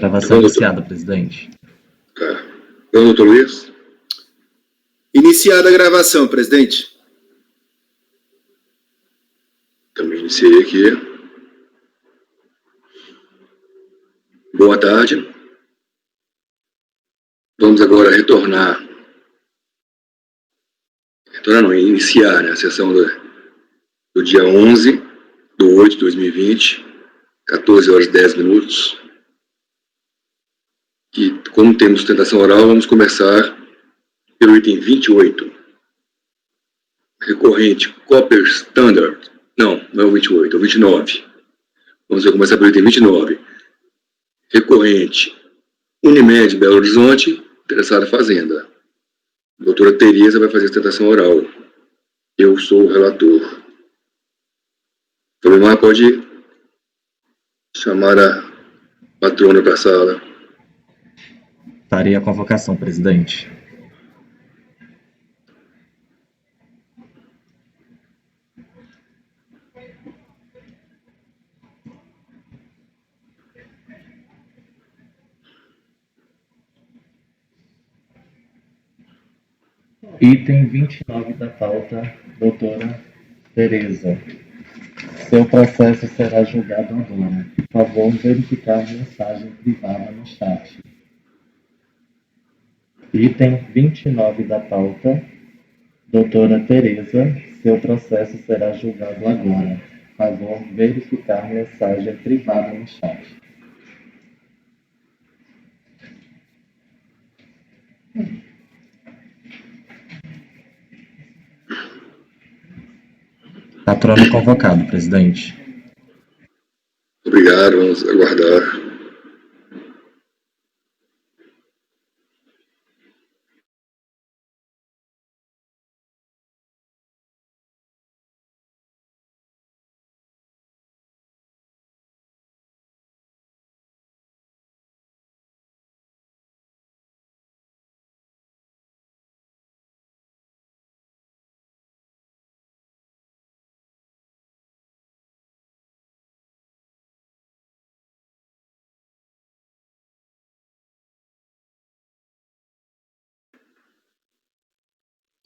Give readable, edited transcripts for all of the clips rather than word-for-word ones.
Gravação iniciada, presidente. Tá. Bom, doutor Luiz? Iniciada a gravação, presidente. Também iniciei aqui. Boa tarde. Vamos agora iniciar, né, a sessão do dia 11/8/2020, 14 horas e 10 minutos. E como temos sustentação oral, vamos começar pelo item 28. Recorrente Copper Standard. Não é o 28, é o 29. Vamos começar pelo item 29. Recorrente Unimed Belo Horizonte, interessado em fazenda. A doutora Tereza vai fazer a sustentação oral. Eu sou o relator. Fabimar, pode chamar a patrona para a sala. Farei a convocação, presidente. Item 29 da pauta, doutora Tereza. Seu processo será julgado agora. Por favor, verificar mensagem privada no chat. Item 29 da pauta, doutora Tereza. Seu processo será julgado agora. Por favor, verificar mensagem privada no chat. Patrono convocado, presidente. Obrigado, vamos aguardar.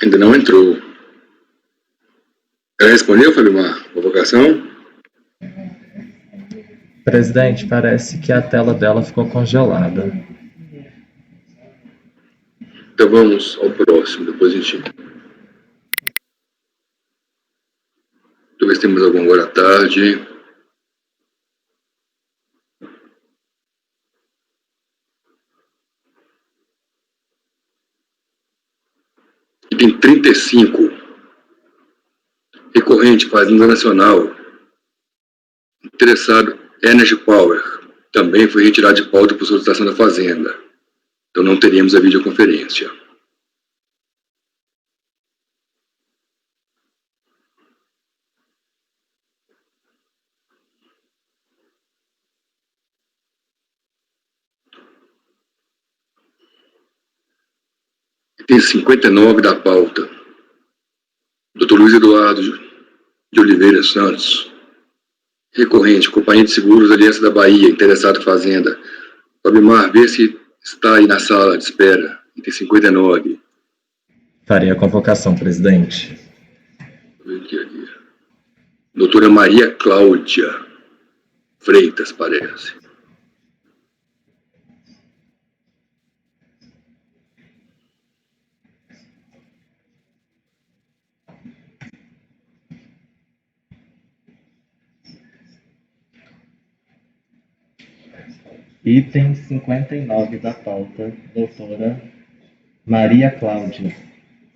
Ainda não entrou. Ela respondeu, Fabimar? Convocação? Presidente, parece que a tela dela ficou congelada. Então vamos ao próximo, depois a gente... Talvez temos algum agora à tarde. Item 35. Recorrente, Fazenda Nacional. Interessado, Energy Power. Também foi retirado de pauta por solicitação da Fazenda. Então não teríamos a videoconferência. Item 59 da pauta. Dr. Luiz Eduardo de Oliveira Santos. Recorrente, Companhia de Seguros Aliança da Bahia, interessado em Fazenda. Fabimar, vê se está aí na sala de espera. Item 59. Farei a convocação, presidente. Aqui. Doutora Maria Cláudia Freitas, parece. Item 59 da pauta, doutora Maria Cláudia.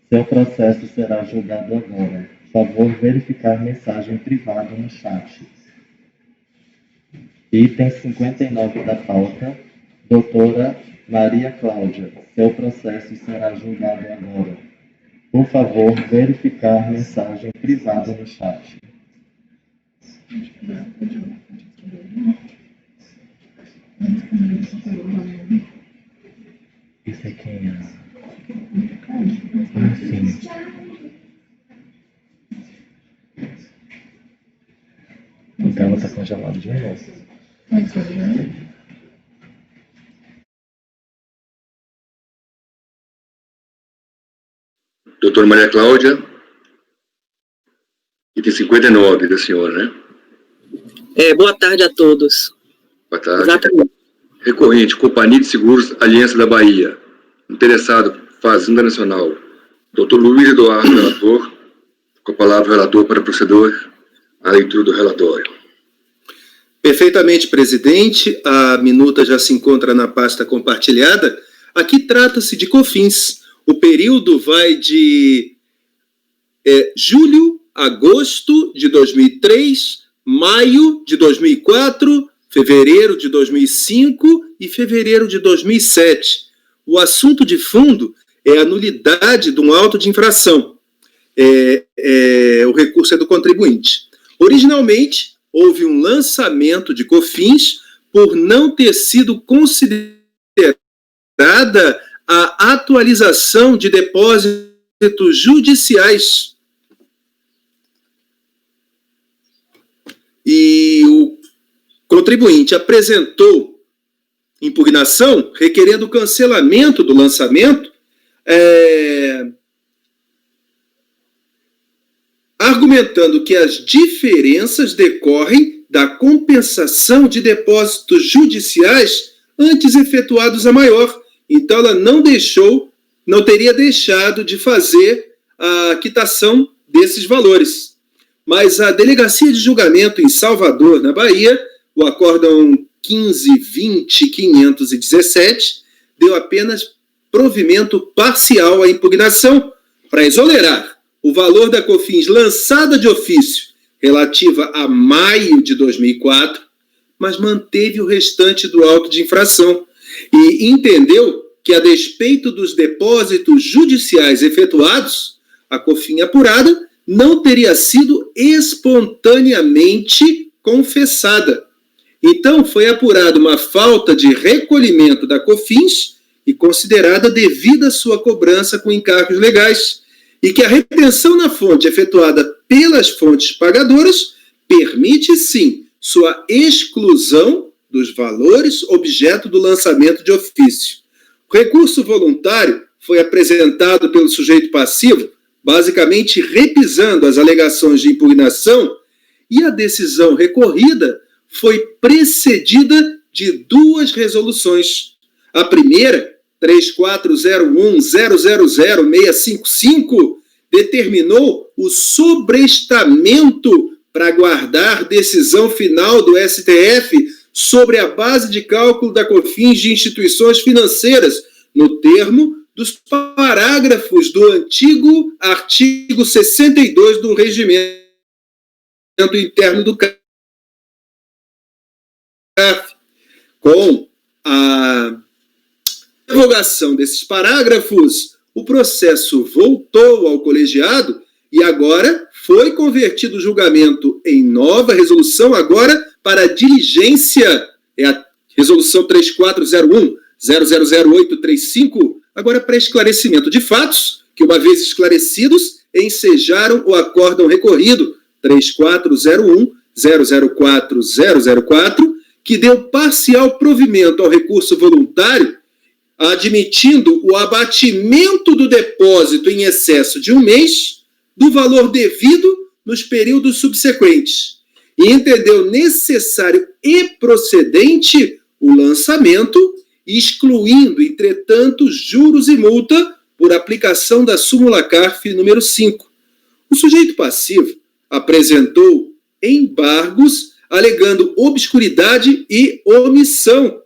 Seu processo será julgado agora. Por favor, verificar mensagem privada no chat. Item 59 da pauta, doutora Maria Cláudia. Seu processo será julgado agora. Por favor, verificar mensagem privada no chat. Isso é quem é? Ah, sim. Então ela está congelada de novo. doutora Maria Cláudia, item 59 da senhora, né? Boa tarde a todos. Boa tarde. Exatamente. Recorrente, Companhia de Seguros Aliança da Bahia. Interessado, Fazenda Nacional. Doutor Luiz Eduardo, relator. Com a palavra, relator, para proceder à leitura do relatório. Perfeitamente, presidente. A minuta já se encontra na pasta compartilhada. Aqui trata-se de COFINS. O período vai de julho, agosto de 2003, maio de 2004, fevereiro de 2005 e fevereiro de 2007. O assunto de fundo é a nulidade de um auto de infração. O recurso é do contribuinte. Originalmente, houve um lançamento de COFINS por não ter sido considerada a atualização de depósitos judiciais. E o contribuinte apresentou impugnação requerendo o cancelamento do lançamento, argumentando que as diferenças decorrem da compensação de depósitos judiciais antes efetuados a maior. Então, ela não teria deixado de fazer a quitação desses valores. Mas a Delegacia de Julgamento em Salvador, na Bahia, o acórdão 15.20.517, deu apenas provimento parcial à impugnação para exonerar o valor da COFINS lançada de ofício relativa a maio de 2004, mas manteve o restante do auto de infração e entendeu que, a despeito dos depósitos judiciais efetuados, a COFINS apurada não teria sido espontaneamente confessada. Então, foi apurada uma falta de recolhimento da COFINS e considerada devida a sua cobrança com encargos legais, e que a retenção na fonte efetuada pelas fontes pagadoras permite, sim, sua exclusão dos valores objeto do lançamento de ofício. O recurso voluntário foi apresentado pelo sujeito passivo, basicamente repisando as alegações de impugnação, e a decisão recorrida foi precedida de duas resoluções. A primeira, 3401.000.655, determinou o sobrestamento para aguardar decisão final do STF sobre a base de cálculo da COFINS de instituições financeiras, no termo dos parágrafos do antigo artigo 62 do Regimento Interno do CAF. Com a revogação desses parágrafos, o processo voltou ao colegiado e agora foi convertido o julgamento em nova resolução, agora para diligência, é a resolução 3401.000.835, agora para esclarecimento de fatos, que, uma vez esclarecidos, ensejaram o acórdão recorrido 3401.004.004, que deu parcial provimento ao recurso voluntário, admitindo o abatimento do depósito em excesso de um mês do valor devido nos períodos subsequentes, e entendeu necessário e procedente o lançamento, excluindo, entretanto, juros e multa por aplicação da súmula CARF número 5. O sujeito passivo apresentou embargos alegando obscuridade e omissão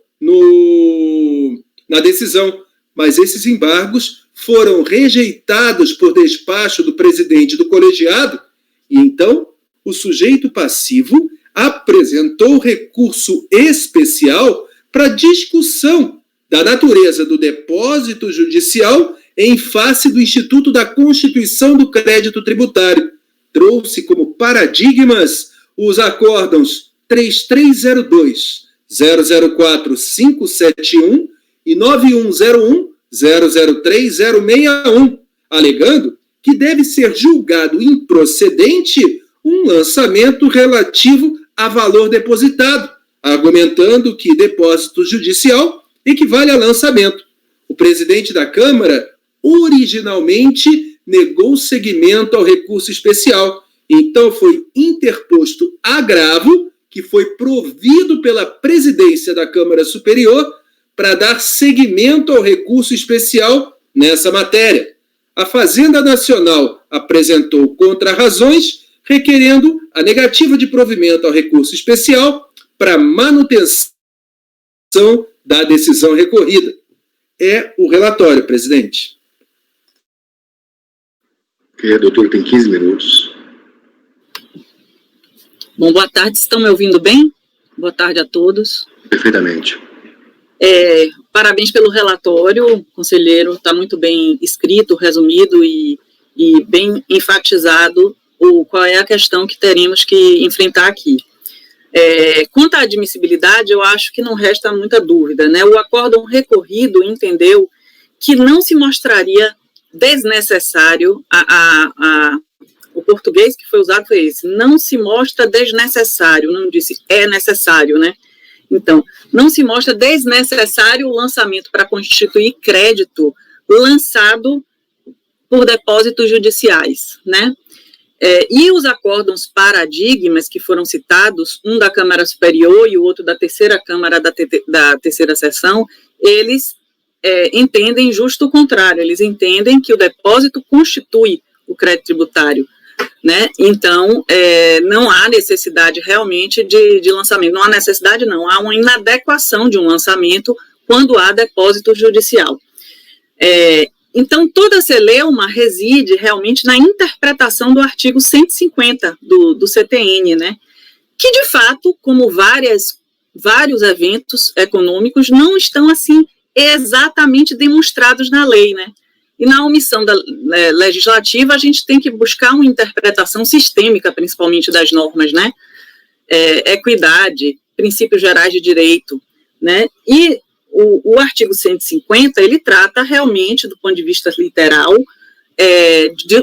na decisão, mas esses embargos foram rejeitados por despacho do presidente do colegiado, e então o sujeito passivo apresentou recurso especial para discussão da natureza do depósito judicial em face do Instituto da Constituição do Crédito Tributário. Trouxe como paradigmas os acórdãos 3302.004.571 e 9101.003.061, alegando que deve ser julgado improcedente um lançamento relativo a valor depositado, argumentando que depósito judicial equivale a lançamento. O presidente da Câmara originalmente negou seguimento ao recurso especial. Então foi interposto agravo, que foi provido pela presidência da Câmara Superior para dar seguimento ao recurso especial nessa matéria. A Fazenda Nacional apresentou contrarrazões, requerendo a negativa de provimento ao recurso especial para manutenção da decisão recorrida. É o relatório, presidente. Doutor, tem 15 minutos. Bom, boa tarde, estão me ouvindo bem? Boa tarde a todos. Perfeitamente. Parabéns pelo relatório, conselheiro, está muito bem escrito, resumido e bem enfatizado qual é a questão que teremos que enfrentar aqui. Quanto à admissibilidade, eu acho que não resta muita dúvida, né? O acórdão recorrido entendeu que não se mostraria desnecessário, o português que foi usado foi esse, não se mostra desnecessário, não disse é necessário, né? Então, não se mostra desnecessário o lançamento para constituir crédito lançado por depósitos judiciais, né? E os acórdãos paradigmas que foram citados, um da Câmara Superior e o outro da terceira Câmara da terceira sessão, eles entendem justo o contrário, eles entendem que o depósito constitui o crédito tributário, né? Então, não há necessidade realmente de lançamento, não há necessidade não, há uma inadequação de um lançamento quando há depósito judicial. Então, toda a celeuma reside realmente na interpretação do artigo 150 do CTN, né? Que, de fato, como vários eventos econômicos, não estão, assim, exatamente demonstrados na lei, né? E na omissão legislativa, a gente tem que buscar uma interpretação sistêmica, principalmente das normas, né? Equidade, princípios gerais de direito, né? E o artigo 150, ele trata realmente, do ponto de vista literal,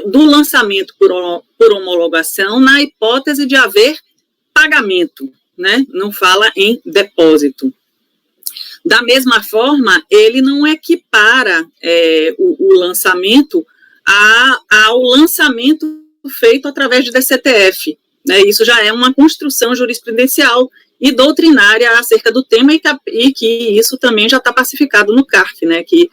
do lançamento por homologação na hipótese de haver pagamento, né? Não fala em depósito. Da mesma forma, ele não equipara o lançamento ao lançamento feito através de DCTF, né? Isso já é uma construção jurisprudencial e doutrinária acerca do tema e que isso também já está pacificado no CARF, né? Que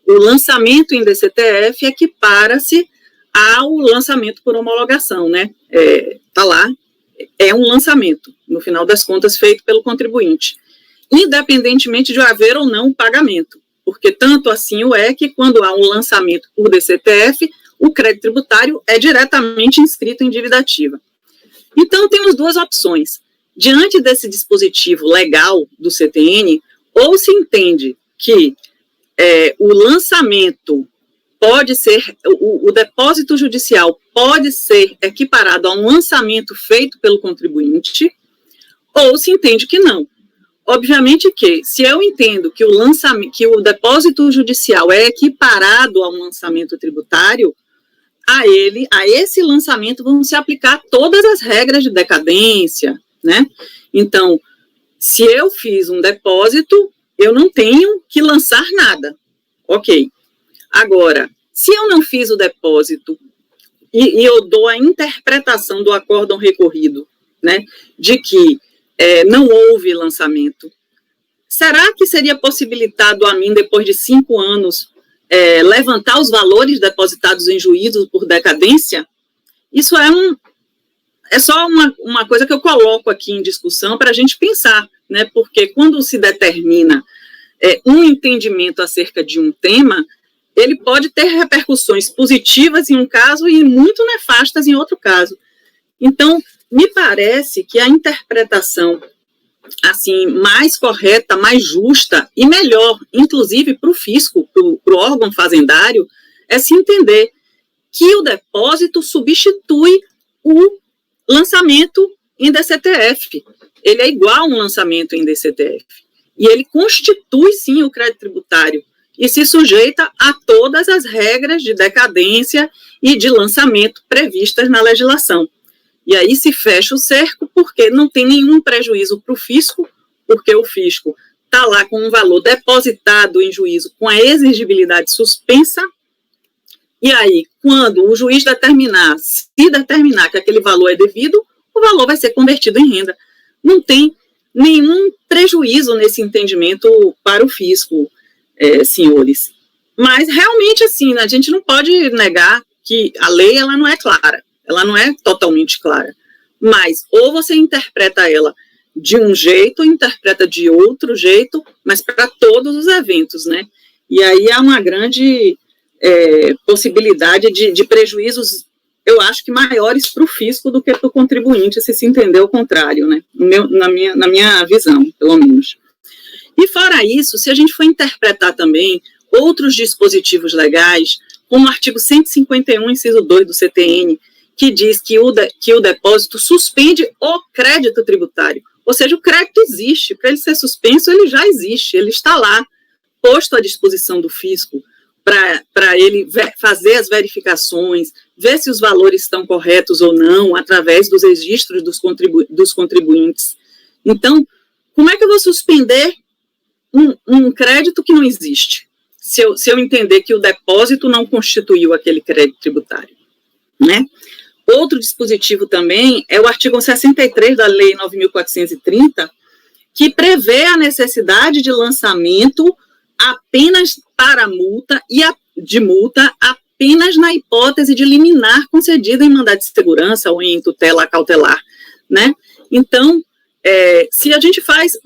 o lançamento em DCTF equipara-se ao lançamento por homologação, né? Está lá, é um lançamento, no final das contas, feito pelo contribuinte, independentemente de haver ou não pagamento, porque tanto assim que quando há um lançamento por DCTF, o crédito tributário é diretamente inscrito em dívida ativa. Então, temos duas opções. Diante desse dispositivo legal do CTN, ou se entende que o lançamento pode ser, o depósito judicial pode ser equiparado a um lançamento feito pelo contribuinte, ou se entende que não. Obviamente que, se eu entendo que o depósito judicial é equiparado a um lançamento tributário, a esse lançamento vão se aplicar todas as regras de decadência, né? Então, se eu fiz um depósito, eu não tenho que lançar nada, ok. Agora, se eu não fiz o depósito e eu dou a interpretação do acórdão recorrido, né, de que não houve lançamento, será que seria possibilitado a mim, depois de 5 anos, levantar os valores depositados em juízo por decadência? Isso é só uma coisa que eu coloco aqui em discussão para a gente pensar, né? Porque quando se determina um entendimento acerca de um tema, ele pode ter repercussões positivas em um caso e muito nefastas em outro caso. Então, me parece que a interpretação assim, mais correta, mais justa e melhor, inclusive para o fisco, para o órgão fazendário, é se entender que o depósito substitui o lançamento em DCTF. Ele é igual a um lançamento em DCTF. E ele constitui, sim, o crédito tributário e se sujeita a todas as regras de decadência e de lançamento previstas na legislação. E aí se fecha o cerco, porque não tem nenhum prejuízo para o fisco, porque o fisco está lá com um valor depositado em juízo com a exigibilidade suspensa, E aí, quando o juiz determinar, se determinar que aquele valor é devido, o valor vai ser convertido em renda. Não tem nenhum prejuízo nesse entendimento para o fisco, senhores. Mas, realmente, assim, a gente não pode negar que a lei ela não é clara, ela não é totalmente clara. Mas, ou você interpreta ela de um jeito, interpreta de outro jeito, mas para todos os eventos, né? E aí há uma grande possibilidade de prejuízos, eu acho que maiores para o fisco do que para o contribuinte, se entender o contrário, né? Na minha visão, pelo menos. E fora isso, se a gente for interpretar também outros dispositivos legais, como o artigo 151, inciso 2 do CTN, que diz que o depósito suspende o crédito tributário. Ou seja, o crédito existe, para ele ser suspenso, ele já existe, ele está lá, posto à disposição do fisco, para ele fazer as verificações, ver se os valores estão corretos ou não, através dos registros dos contribuintes. Então, como é que eu vou suspender um crédito que não existe, se eu entender que o depósito não constituiu aquele crédito tributário, né? Outro dispositivo também é o artigo 63 da Lei 9.430, que prevê a necessidade de lançamento apenas para multa de multa apenas na hipótese de liminar concedida em mandado de segurança ou em tutela cautelar, né? Então, se a gente faz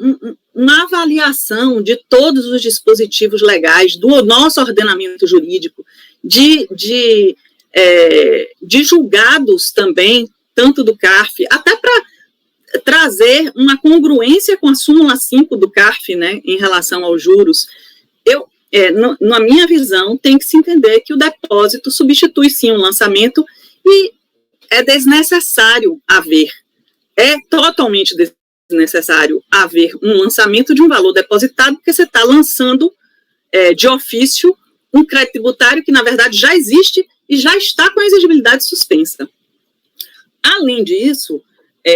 uma avaliação de todos os dispositivos legais do nosso ordenamento jurídico, de julgados também, tanto do CARF, até para trazer uma congruência com a súmula 5 do CARF, né, em relação aos juros, na minha visão, tem que se entender que o depósito substitui, sim, o lançamento e é desnecessário haver, é totalmente desnecessário haver um lançamento de um valor depositado, porque você está lançando de ofício um crédito tributário que, na verdade, já existe e já está com a exigibilidade suspensa. Além disso,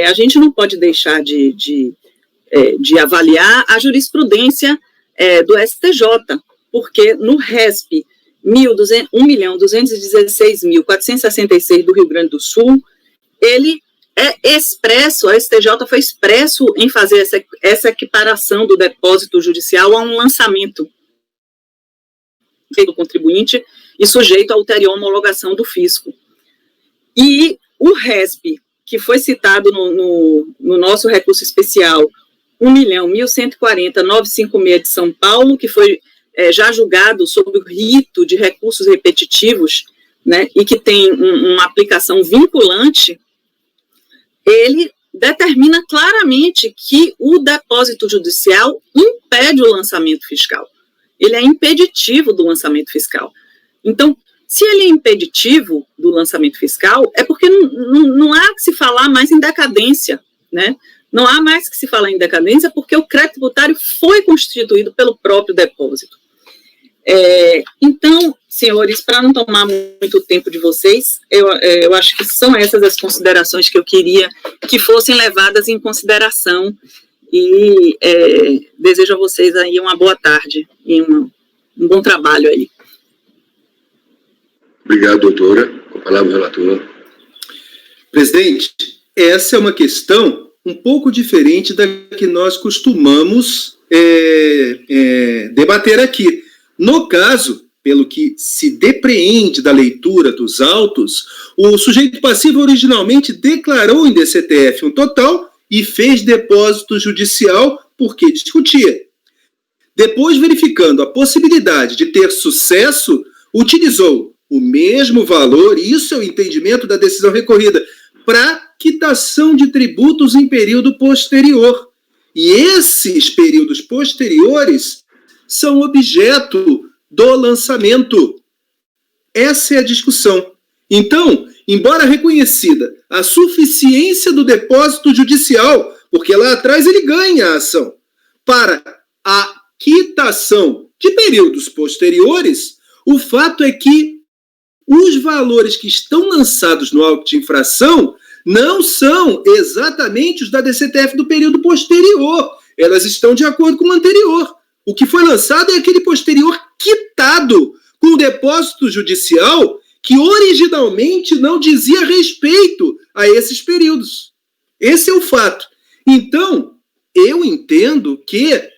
a gente não pode deixar de avaliar a jurisprudência do STJ, porque no RESP 1.216.466 do Rio Grande do Sul, ele é expresso, a STJ foi expresso em fazer essa equiparação do depósito judicial a um lançamento do contribuinte e sujeito à ulterior homologação do fisco. E o RESP, que foi citado no nosso recurso especial 1.140.956 de São Paulo, que foi já julgado sob o rito de recursos repetitivos, né, e que tem uma aplicação vinculante, ele determina claramente que o depósito judicial impede o lançamento fiscal. Ele é impeditivo do lançamento fiscal. Então, se ele é impeditivo do lançamento fiscal, é porque não há que se falar mais em decadência, né? Não há mais que se falar em decadência porque o crédito tributário foi constituído pelo próprio depósito. Então, senhores, para não tomar muito tempo de vocês, eu acho que são essas as considerações que eu queria que fossem levadas em consideração e desejo a vocês aí uma boa tarde e um bom trabalho aí. Obrigado, doutora. Com a palavra, o relator. Presidente, essa é uma questão um pouco diferente da que nós costumamos debater aqui. No caso, pelo que se depreende da leitura dos autos, o sujeito passivo originalmente declarou em DCTF um total e fez depósito judicial porque discutia. Depois, verificando a possibilidade de ter sucesso, utilizou o mesmo valor, isso é o entendimento da decisão recorrida, para quitação de tributos em período posterior. E esses períodos posteriores são objeto do lançamento. Essa é a discussão. Então, embora reconhecida a suficiência do depósito judicial, porque lá atrás ele ganha a ação, para a quitação de períodos posteriores, o fato é que os valores que estão lançados no auto de infração não são exatamente os da DCTF do período posterior. Elas estão de acordo com o anterior. O que foi lançado é aquele posterior quitado com o depósito judicial que originalmente não dizia respeito a esses períodos. Esse é o fato. Então, eu entendo que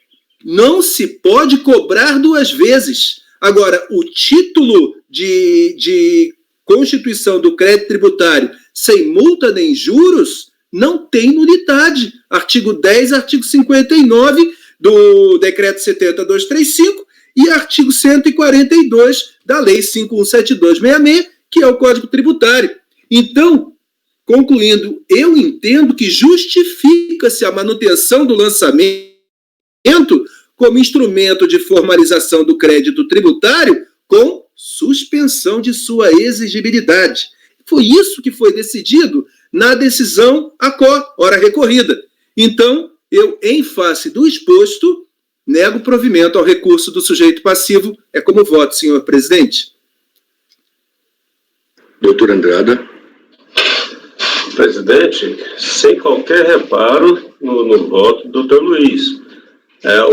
não se pode cobrar duas vezes. Agora, o título de constituição do crédito tributário sem multa nem juros não tem nulidade. Artigo 10, artigo 59 do Decreto 70.235 e artigo 142 da Lei 5.17266, que é o Código Tributário. Então, concluindo, eu entendo que justifica-se a manutenção do lançamento como instrumento de formalização do crédito tributário com suspensão de sua exigibilidade. Foi isso que foi decidido na decisão ACO, ora recorrida. Então, eu, em face do exposto, nego provimento ao recurso do sujeito passivo. É como voto, senhor presidente. Doutor Andrada. Presidente, sem qualquer reparo no voto do doutor Luiz.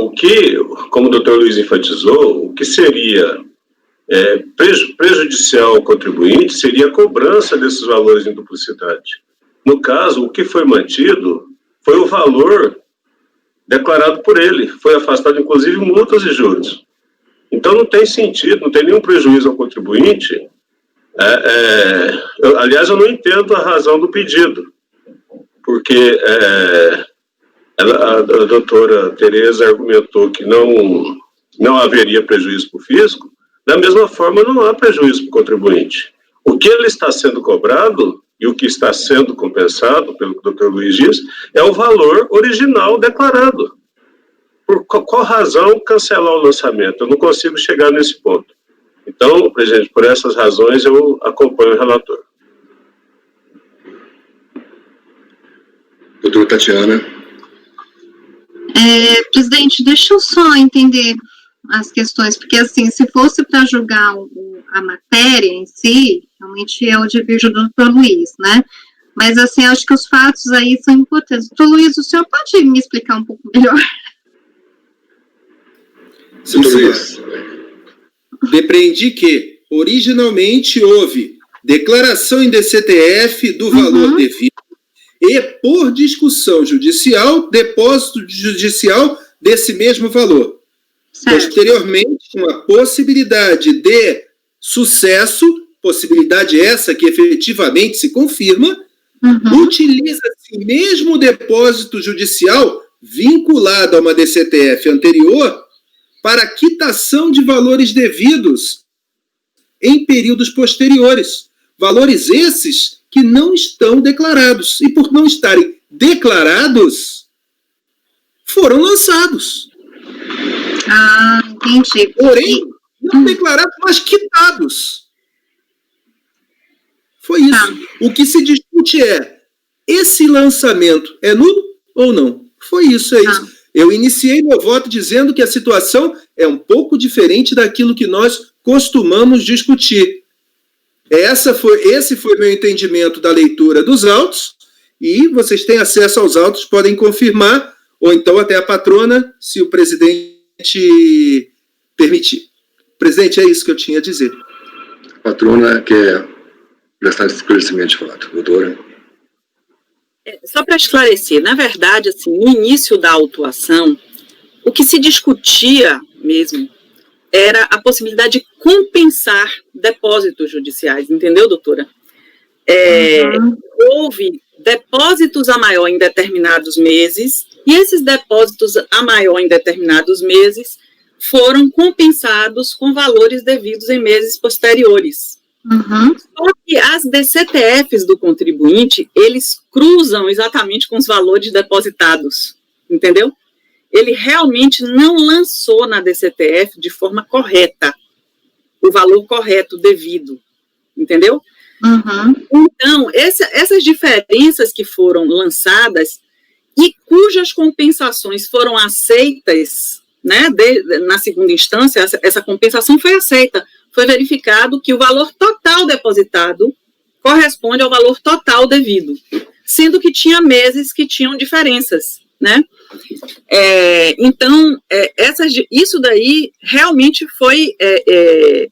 O que, como o doutor Luiz enfatizou, o que seria prejudicial ao contribuinte seria a cobrança desses valores em duplicidade. No caso, o que foi mantido foi o valor declarado por ele. Foi afastado, inclusive, multas e juros. Então, não tem sentido, não tem nenhum prejuízo ao contribuinte. Aliás, eu não entendo a razão do pedido, porque a doutora Tereza argumentou que não haveria prejuízo para o fisco. Da mesma forma, não há prejuízo para o contribuinte. O que ele está sendo cobrado e o que está sendo compensado, pelo que o doutor Luiz diz, é o valor original declarado. Por qual razão cancelar o lançamento? Eu não consigo chegar nesse ponto. Então, presidente, por essas razões eu acompanho o relator. Doutora Tatiana. Presidente, deixa eu só entender as questões, porque assim, se fosse para julgar a matéria em si, realmente eu divirjo do doutor Luiz, né? Mas assim, acho que os fatos aí são importantes. Doutor Luiz, o senhor pode me explicar um pouco melhor? Sim, depreendi que, originalmente, houve declaração em DCTF do valor devido e, por discussão judicial, depósito judicial desse mesmo valor. Certo. Posteriormente, com a possibilidade de sucesso, possibilidade essa que efetivamente se confirma, utiliza-se mesmo o depósito judicial vinculado a uma DCTF anterior para quitação de valores devidos em períodos posteriores. Valores esses que não estão declarados. E por não estarem declarados, foram lançados. Ah, entendi. Porém, não declarados, mas quitados. Foi isso. O que se discute é, esse lançamento é nulo ou não? Foi isso, é isso. Eu iniciei meu voto dizendo que a situação é um pouco diferente daquilo que nós costumamos discutir. Esse foi meu entendimento da leitura dos autos, e vocês têm acesso aos autos, podem confirmar, ou então até a patrona, se o presidente permitir. Presidente, é isso que eu tinha a dizer. A patrona quer prestar esclarecimento de fato. Doutora. Só para esclarecer, na verdade, assim, no início da autuação, o que se discutia mesmo era a possibilidade de compensar depósitos judiciais, entendeu, doutora? Houve depósitos a maior em determinados meses, e esses depósitos a maior em determinados meses foram compensados com valores devidos em meses posteriores. Só que as DCTFs do contribuinte, eles cruzam exatamente com os valores depositados, entendeu? Ele realmente não lançou na DCTF de forma correta, o valor correto devido, entendeu? Então, essas diferenças que foram lançadas e cujas compensações foram aceitas, né, na segunda instância, essa compensação foi aceita. Foi verificado que o valor total depositado corresponde ao valor total devido, sendo que tinha meses que tinham diferenças. né? Então, isso daí realmente foi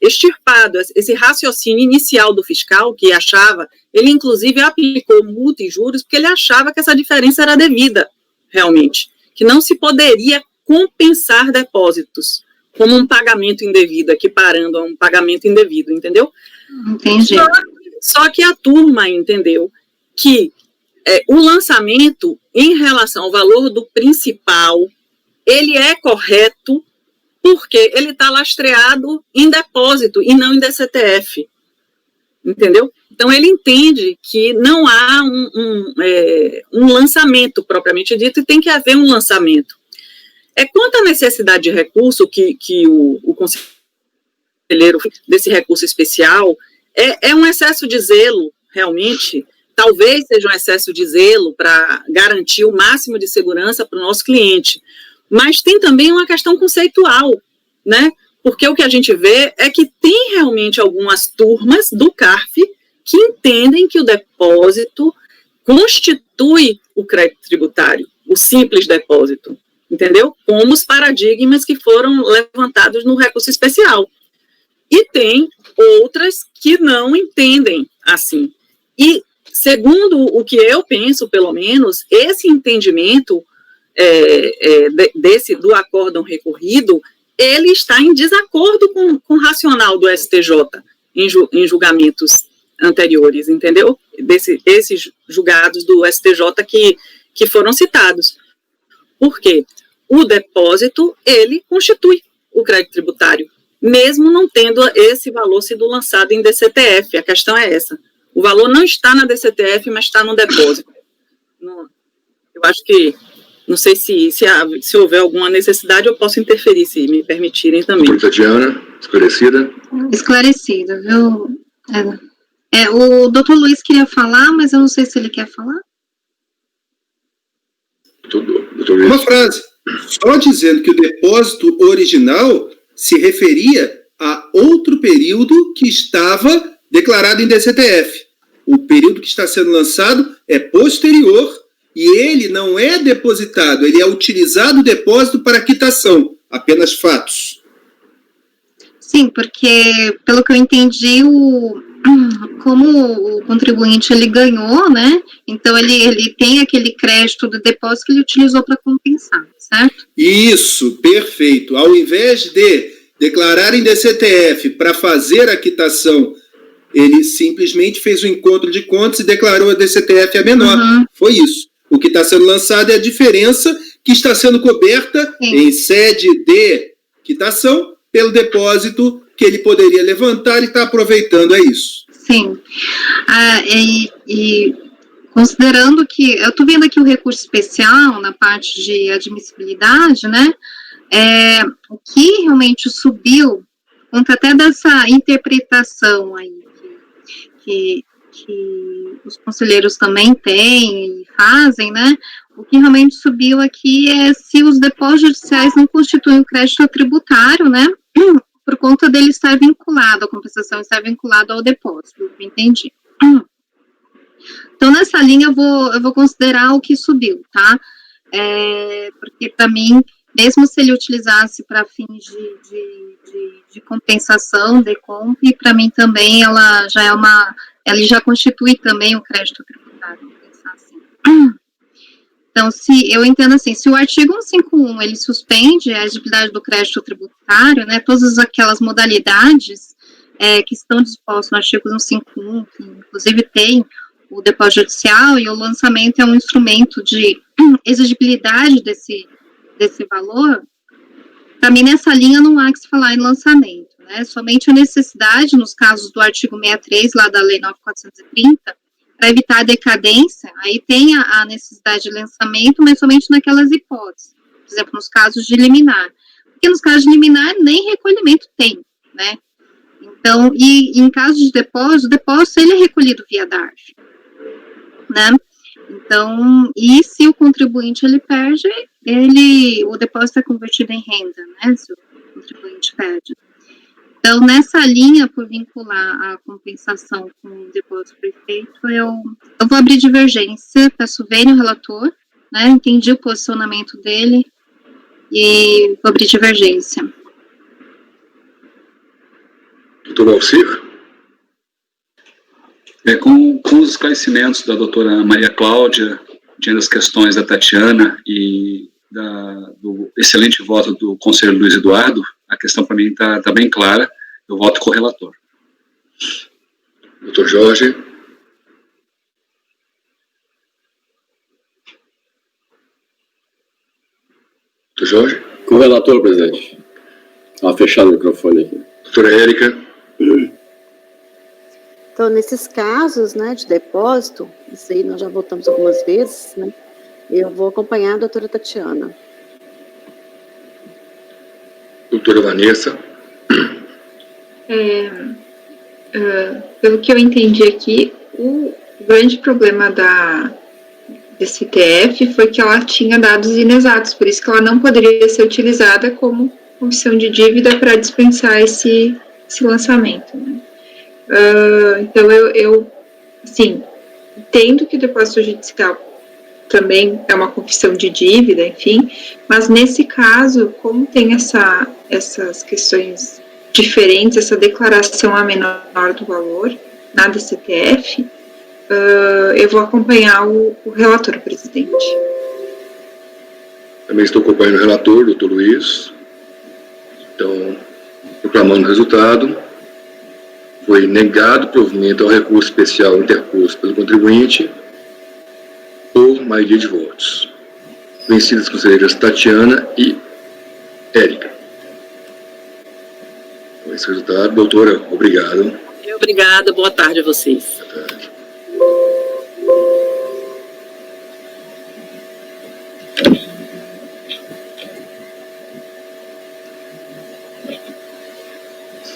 extirpado, esse raciocínio inicial do fiscal, que achava, ele inclusive aplicou multa e juros, porque ele achava que essa diferença era devida, realmente, que não se poderia compensar depósitos como um pagamento indevido, equiparando a um pagamento indevido, entendeu? Entendi. Só que a turma entendeu que o lançamento, em relação ao valor do principal, ele é correto porque ele está lastreado em depósito e não em DCTF, entendeu? Então, ele entende que não há um lançamento propriamente dito e tem que haver um lançamento. Quanto à necessidade de recurso que o conselheiro desse recurso especial, é um excesso de zelo, realmente. Talvez seja um excesso de zelo para garantir o máximo de segurança para o nosso cliente. Mas tem também uma questão conceitual, né? Porque o que a gente vê é que tem realmente algumas turmas do CARF que entendem que o depósito constitui o crédito tributário, o simples depósito, entendeu? Como os paradigmas que foram levantados no recurso especial. E tem outras que não entendem assim. E segundo o que eu penso, pelo menos, esse entendimento do acórdão recorrido, ele está em desacordo com o racional do STJ em julgamentos anteriores, entendeu? Esses julgados do STJ que foram citados. Por quê? O depósito, ele constitui o crédito tributário, mesmo não tendo esse valor sido lançado em DCTF. A questão é essa. O valor não está na DCTF, mas está no depósito. Eu acho que, não sei se houver alguma necessidade, eu posso interferir, se me permitirem também. Tatiana, esclarecida? Esclarecida, viu? O doutor Luiz queria falar, mas eu não sei se ele quer falar. Doutor Luiz. Uma frase, só dizendo que o depósito original se referia a outro período que estava declarado em DCTF. O período que está sendo lançado é posterior e ele não é depositado, ele é utilizado o depósito para quitação, apenas fatos. Sim, porque, pelo que eu entendi, como o contribuinte ele ganhou, né? Então ele tem aquele crédito do depósito que ele utilizou para compensar, certo? Isso, perfeito. Ao invés de declarar em DCTF para fazer a quitação, ele simplesmente fez o encontro de contas e declarou a DCTF a menor. Uhum. Foi isso. O que está sendo lançado é a diferença que está sendo coberta em sede de quitação pelo depósito que ele poderia levantar e está aproveitando, é isso. Sim. E considerando que, eu estou vendo aqui o recurso especial na parte de admissibilidade, né, o que realmente subiu, conta até dessa interpretação aí, que os conselheiros também têm e fazem, né, o que realmente subiu aqui é se os depósitos judiciais não constituem o crédito tributário, né, por conta dele estar vinculado, a compensação estar vinculada ao depósito, eu entendi. Então, nessa linha, eu vou considerar o que subiu, tá? Porque, para mim, mesmo se ele utilizasse para fins de compensação, decomp, para mim também ela já ela já constitui também o crédito tributário, vou pensar assim. Então, eu entendo assim, se o artigo 151, ele suspende a exigibilidade do crédito tributário, né, todas aquelas modalidades que estão dispostas no artigo 151, que inclusive tem o depósito judicial, e o lançamento é um instrumento de exigibilidade desse valor, para mim, nessa linha, não há que se falar em lançamento, né, somente a necessidade, nos casos do artigo 63, lá da Lei 9.430, para evitar a decadência, aí tem a necessidade de lançamento, mas somente naquelas hipóteses, por exemplo, nos casos de liminar, porque nos casos de liminar, nem recolhimento tem, né, então, e em caso de depósito, o depósito, ele é recolhido via DARF, né, então, e se o contribuinte, ele perde, o depósito é convertido em renda, né, se o contribuinte perde. Então, nessa linha, por vincular a compensação com o depósito prefeito, eu vou abrir divergência, peço venha o relator, né? Entendi o posicionamento dele e vou abrir divergência. Doutor Alcir? Com os esclarecimentos da doutora Maria Cláudia, diante das questões da Tatiana e do excelente voto do conselheiro Luiz Eduardo, a questão para mim está bem clara, eu voto com o relator. Doutor Jorge? Doutor Jorge? Com o relator, presidente. Estava fechado o microfone aqui. Doutora Érica? Então, nesses casos, né, de depósito, isso aí nós já votamos algumas vezes, né, eu vou acompanhar a doutora Tatiana. Doutora Vanessa? Pelo que eu entendi aqui, o grande problema desse TF foi que ela tinha dados inexatos, por isso que ela não poderia ser utilizada como confissão de dívida para dispensar esse lançamento, né? Então, eu assim, entendo que o depósito judicial também é uma confissão de dívida, enfim, mas nesse caso, como tem essas questões diferentes, essa declaração a menor do valor na DCTF, eu vou acompanhar o relator, presidente. Também estou acompanhando o relator, doutor Luiz. Então, proclamando o resultado. Foi negado provimento ao recurso especial interposto pelo contribuinte por maioria de votos. Vencidas as conselheiras Tatiana e Érica. Com esse resultado, doutora, obrigado. Obrigada, boa tarde a vocês. Boa tarde.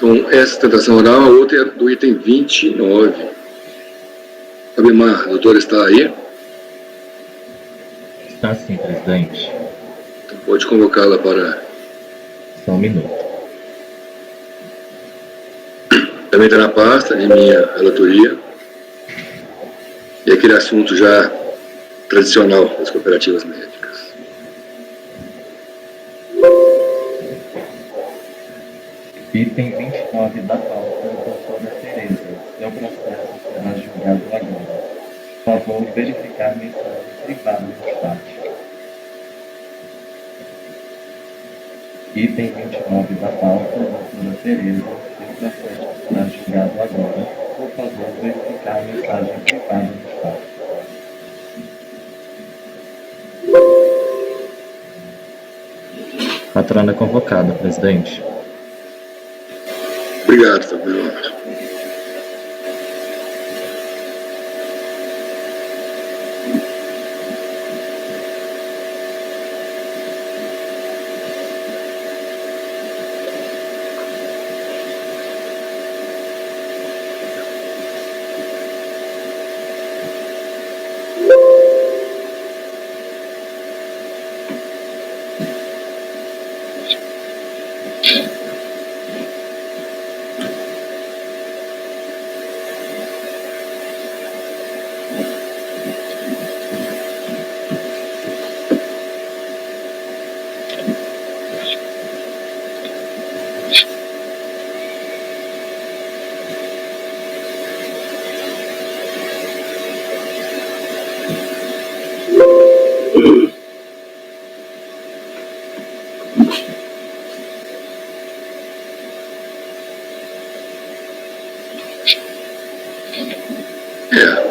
Então, essa tentação oral, a outra é do item 29. Abimar, a doutora está aí? Está sim, presidente. Então, pode convocá-la para... Só um minuto. Também está na pasta, em minha relatoria. E aquele assunto já tradicional das cooperativas médicas. Item 29 da pauta, doutora Tereza. Seu processo será julgado agora. Por favor, verificar mensagem privada no chat. Item 29 da pauta, doutora Tereza. Seu processo será julgado agora. Por favor, verificar mensagem privada no chat. Patrona convocada, presidente. Obrigado, Fabio.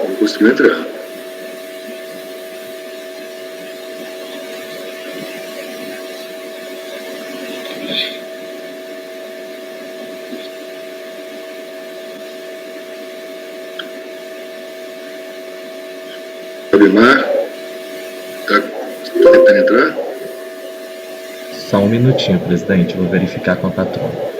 Não conseguiu entrar. Abimar, está tentando entrar? Só um minutinho, presidente. Vou verificar com a patrona.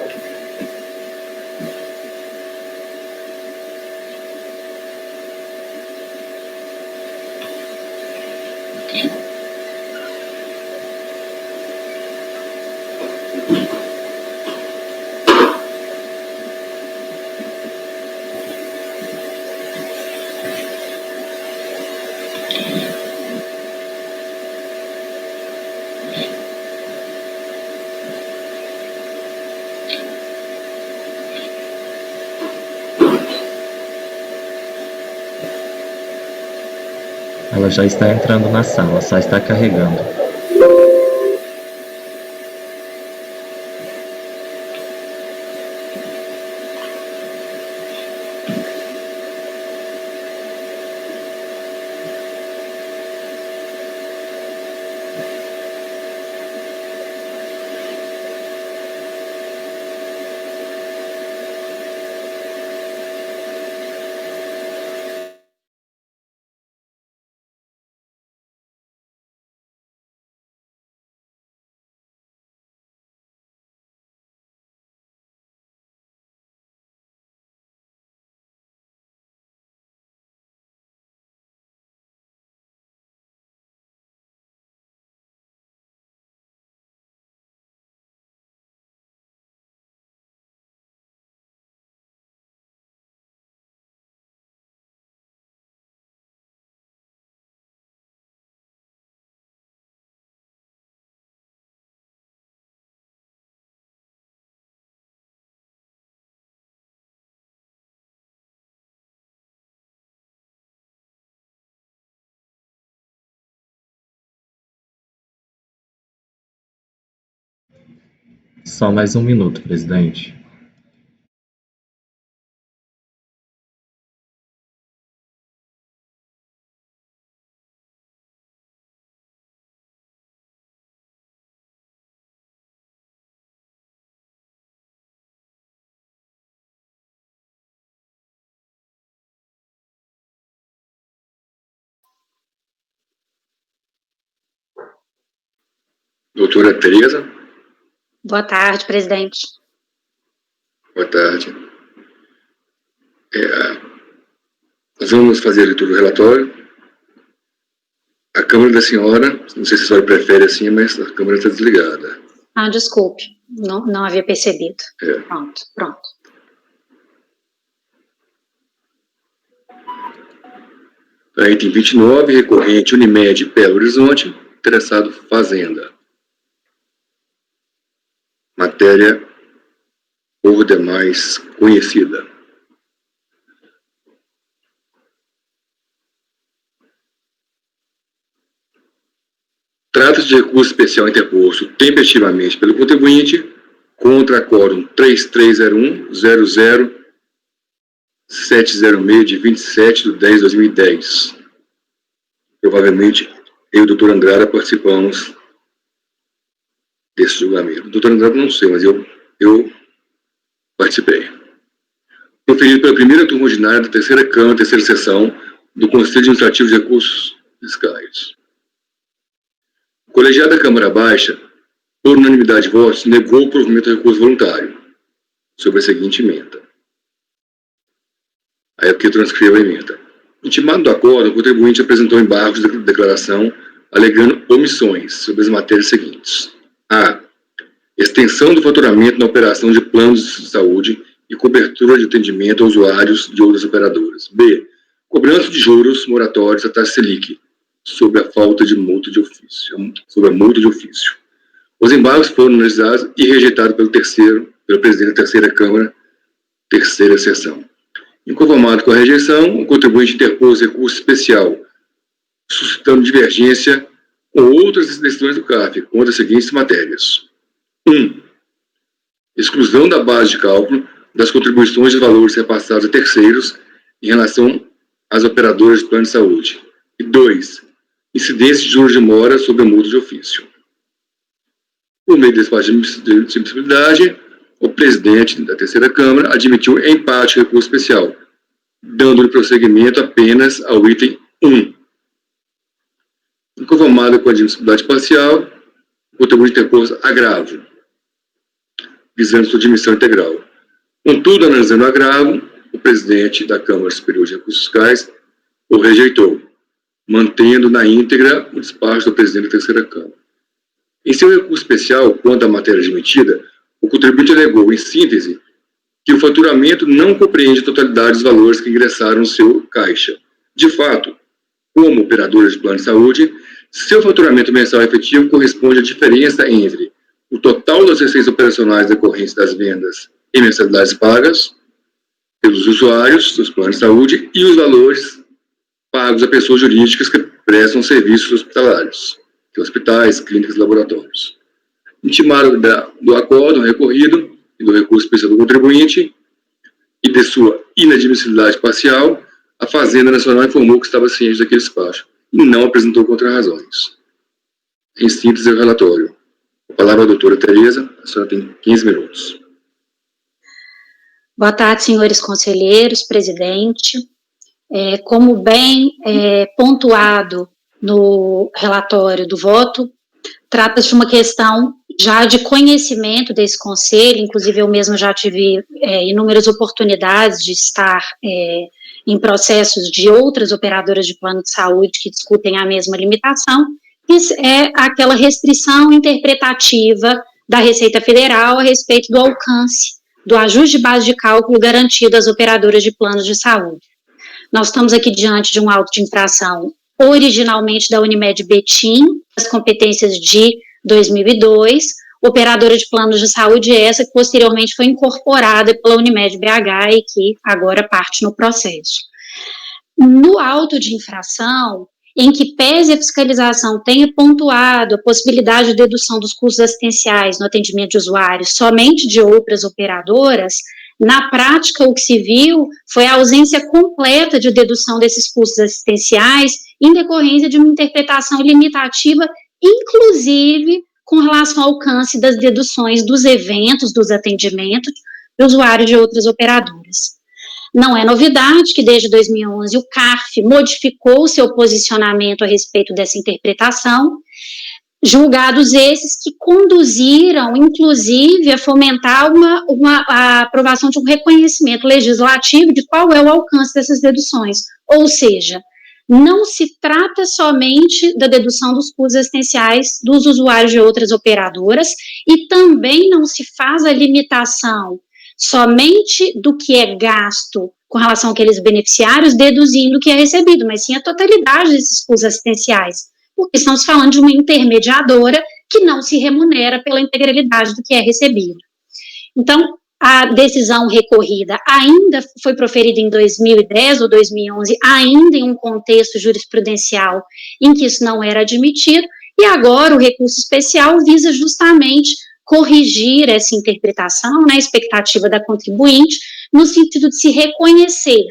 Ela já está entrando na sala, só está carregando. Só mais um minuto, presidente. Doutora Tereza. Boa tarde, presidente. Boa tarde. Nós vamos fazer a leitura do relatório. A câmera da senhora, não sei se a senhora prefere assim, mas a câmera está desligada. Ah, desculpe, não havia percebido. Pronto. Item 29, recorrente Unimed Belo Horizonte, interessado Fazenda. Matéria por demais conhecida. Trata-se de recurso especial interposto tempestivamente pelo contribuinte contra quórum 3301-00706 de 27 de 10 de 2010. Provavelmente, eu e o doutor Andrada participamos desse julgamento. O doutor Andrada não sei, mas eu participei. Proferido pela primeira turma ordinária da terceira Câmara, terceira sessão do Conselho Administrativo de Recursos Fiscais. O colegiado da Câmara Baixa, por unanimidade de votos, negou o provimento do recurso voluntário sobre a seguinte emenda. Aí aqui eu transcrevo a emenda. Intimado do acordo, o contribuinte apresentou embargos de declaração alegando omissões sobre as matérias seguintes. A. Extensão do faturamento na operação de planos de saúde e cobertura de atendimento a usuários de outras operadoras. B. Cobrança de juros moratórios da taxa Selic sobre a falta de multa de ofício. Os embargos foram analisados e rejeitados pelo presidente da terceira Câmara, terceira sessão. Inconformado com a rejeição, o contribuinte interpôs recurso especial, suscitando divergência com outras decisões do CARF contra as seguintes matérias. 1. Exclusão da base de cálculo das contribuições de valores repassados a terceiros em relação às operadoras de plano de saúde. E 2. Incidência de juros de mora sobre a multa de ofício. Por meio desse espaço de admissibilidade, o presidente da terceira Câmara admitiu empate ao recurso especial, dando-lhe prosseguimento apenas ao item 1. Inconformado com a admissibilidade parcial, o contribuinte interpôs agravo, visando sua admissão integral. Contudo, analisando o agravo, o presidente da Câmara Superior de Recursos Fiscais o rejeitou, mantendo na íntegra o despacho do presidente da terceira Câmara. Em seu recurso especial, quanto à matéria admitida, o contribuinte alegou, em síntese, que o faturamento não compreende a totalidade dos valores que ingressaram no seu caixa. De fato, como operadora de plano de saúde, seu faturamento mensal efetivo corresponde à diferença entre o total das receitas operacionais decorrentes das vendas e mensalidades pagas pelos usuários dos planos de saúde e os valores pagos a pessoas jurídicas que prestam serviços hospitalares, que hospitais, clínicas e laboratórios. Intimaram do acórdão recorrido e do recurso especial do contribuinte e de sua inadmissibilidade parcial, a Fazenda Nacional informou que estava ciente daquele despacho e não apresentou contrarrazões. Em síntese, o relatório. A palavra à doutora Tereza, a senhora tem 15 minutos. Boa tarde, senhores conselheiros, presidente. Como bem pontuado no relatório do voto, trata-se de uma questão já de conhecimento desse conselho, inclusive eu mesma já tive inúmeras oportunidades de estar em processos de outras operadoras de plano de saúde que discutem a mesma limitação, que é aquela restrição interpretativa da Receita Federal a respeito do alcance do ajuste de base de cálculo garantido às operadoras de planos de saúde. Nós estamos aqui diante de um auto de infração originalmente da Unimed Betim, as competências de 2002, operadora de planos de saúde essa que posteriormente foi incorporada pela Unimed BH e que agora parte no processo. No auto de infração, em que pese a fiscalização tenha pontuado a possibilidade de dedução dos custos assistenciais no atendimento de usuários somente de outras operadoras, na prática o que se viu foi a ausência completa de dedução desses custos assistenciais em decorrência de uma interpretação limitativa, inclusive com relação ao alcance das deduções dos eventos, dos atendimentos de usuários de outras operadoras. Não é novidade que desde 2011 o CARF modificou seu posicionamento a respeito dessa interpretação, julgados esses que conduziram, inclusive, a fomentar a aprovação de um reconhecimento legislativo de qual é o alcance dessas deduções. Ou seja, não se trata somente da dedução dos custos assistenciais dos usuários de outras operadoras e também não se faz a limitação somente do que é gasto com relação àqueles beneficiários, deduzindo o que é recebido, mas sim a totalidade desses custos assistenciais, porque estamos falando de uma intermediadora que não se remunera pela integralidade do que é recebido. Então, a decisão recorrida ainda foi proferida em 2010 ou 2011, ainda em um contexto jurisprudencial em que isso não era admitido, e agora o recurso especial visa justamente corrigir essa interpretação, na expectativa da contribuinte, no sentido de se reconhecer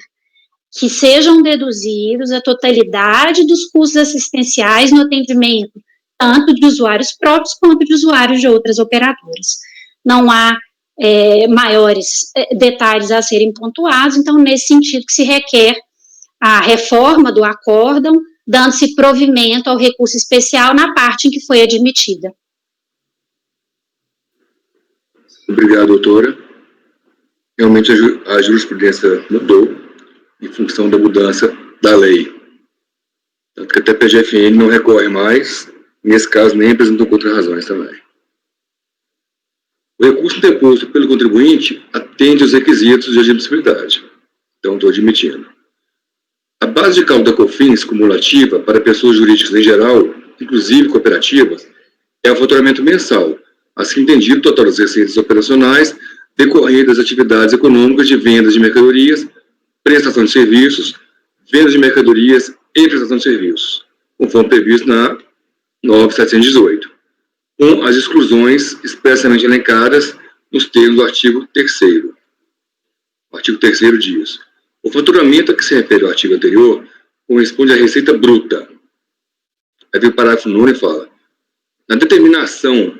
que sejam deduzidos a totalidade dos custos assistenciais no atendimento, tanto de usuários próprios quanto de usuários de outras operadoras. Não há maiores detalhes a serem pontuados, então, nesse sentido que se requer a reforma do acórdão, dando-se provimento ao recurso especial na parte em que foi admitida. Obrigado, doutora. Realmente a jurisprudência mudou em função da mudança da lei. Tanto que até a PGFN não recorre mais, nesse caso nem apresentou contrarrazões também. O recurso interposto pelo contribuinte atende aos requisitos de admissibilidade. Então, estou admitindo. A base de cálculo da COFINS cumulativa para pessoas jurídicas em geral, inclusive cooperativas, é o faturamento mensal, assim entendido o total das receitas operacionais decorrentes das atividades econômicas de vendas de mercadorias, prestação de serviços, vendas de mercadorias e prestação de serviços, conforme previsto na 9.718, com as exclusões expressamente elencadas nos termos do artigo 3º. O artigo 3º diz: o faturamento a que se refere ao artigo anterior corresponde à receita bruta. Aí vem o parágrafo 9 e fala: na determinação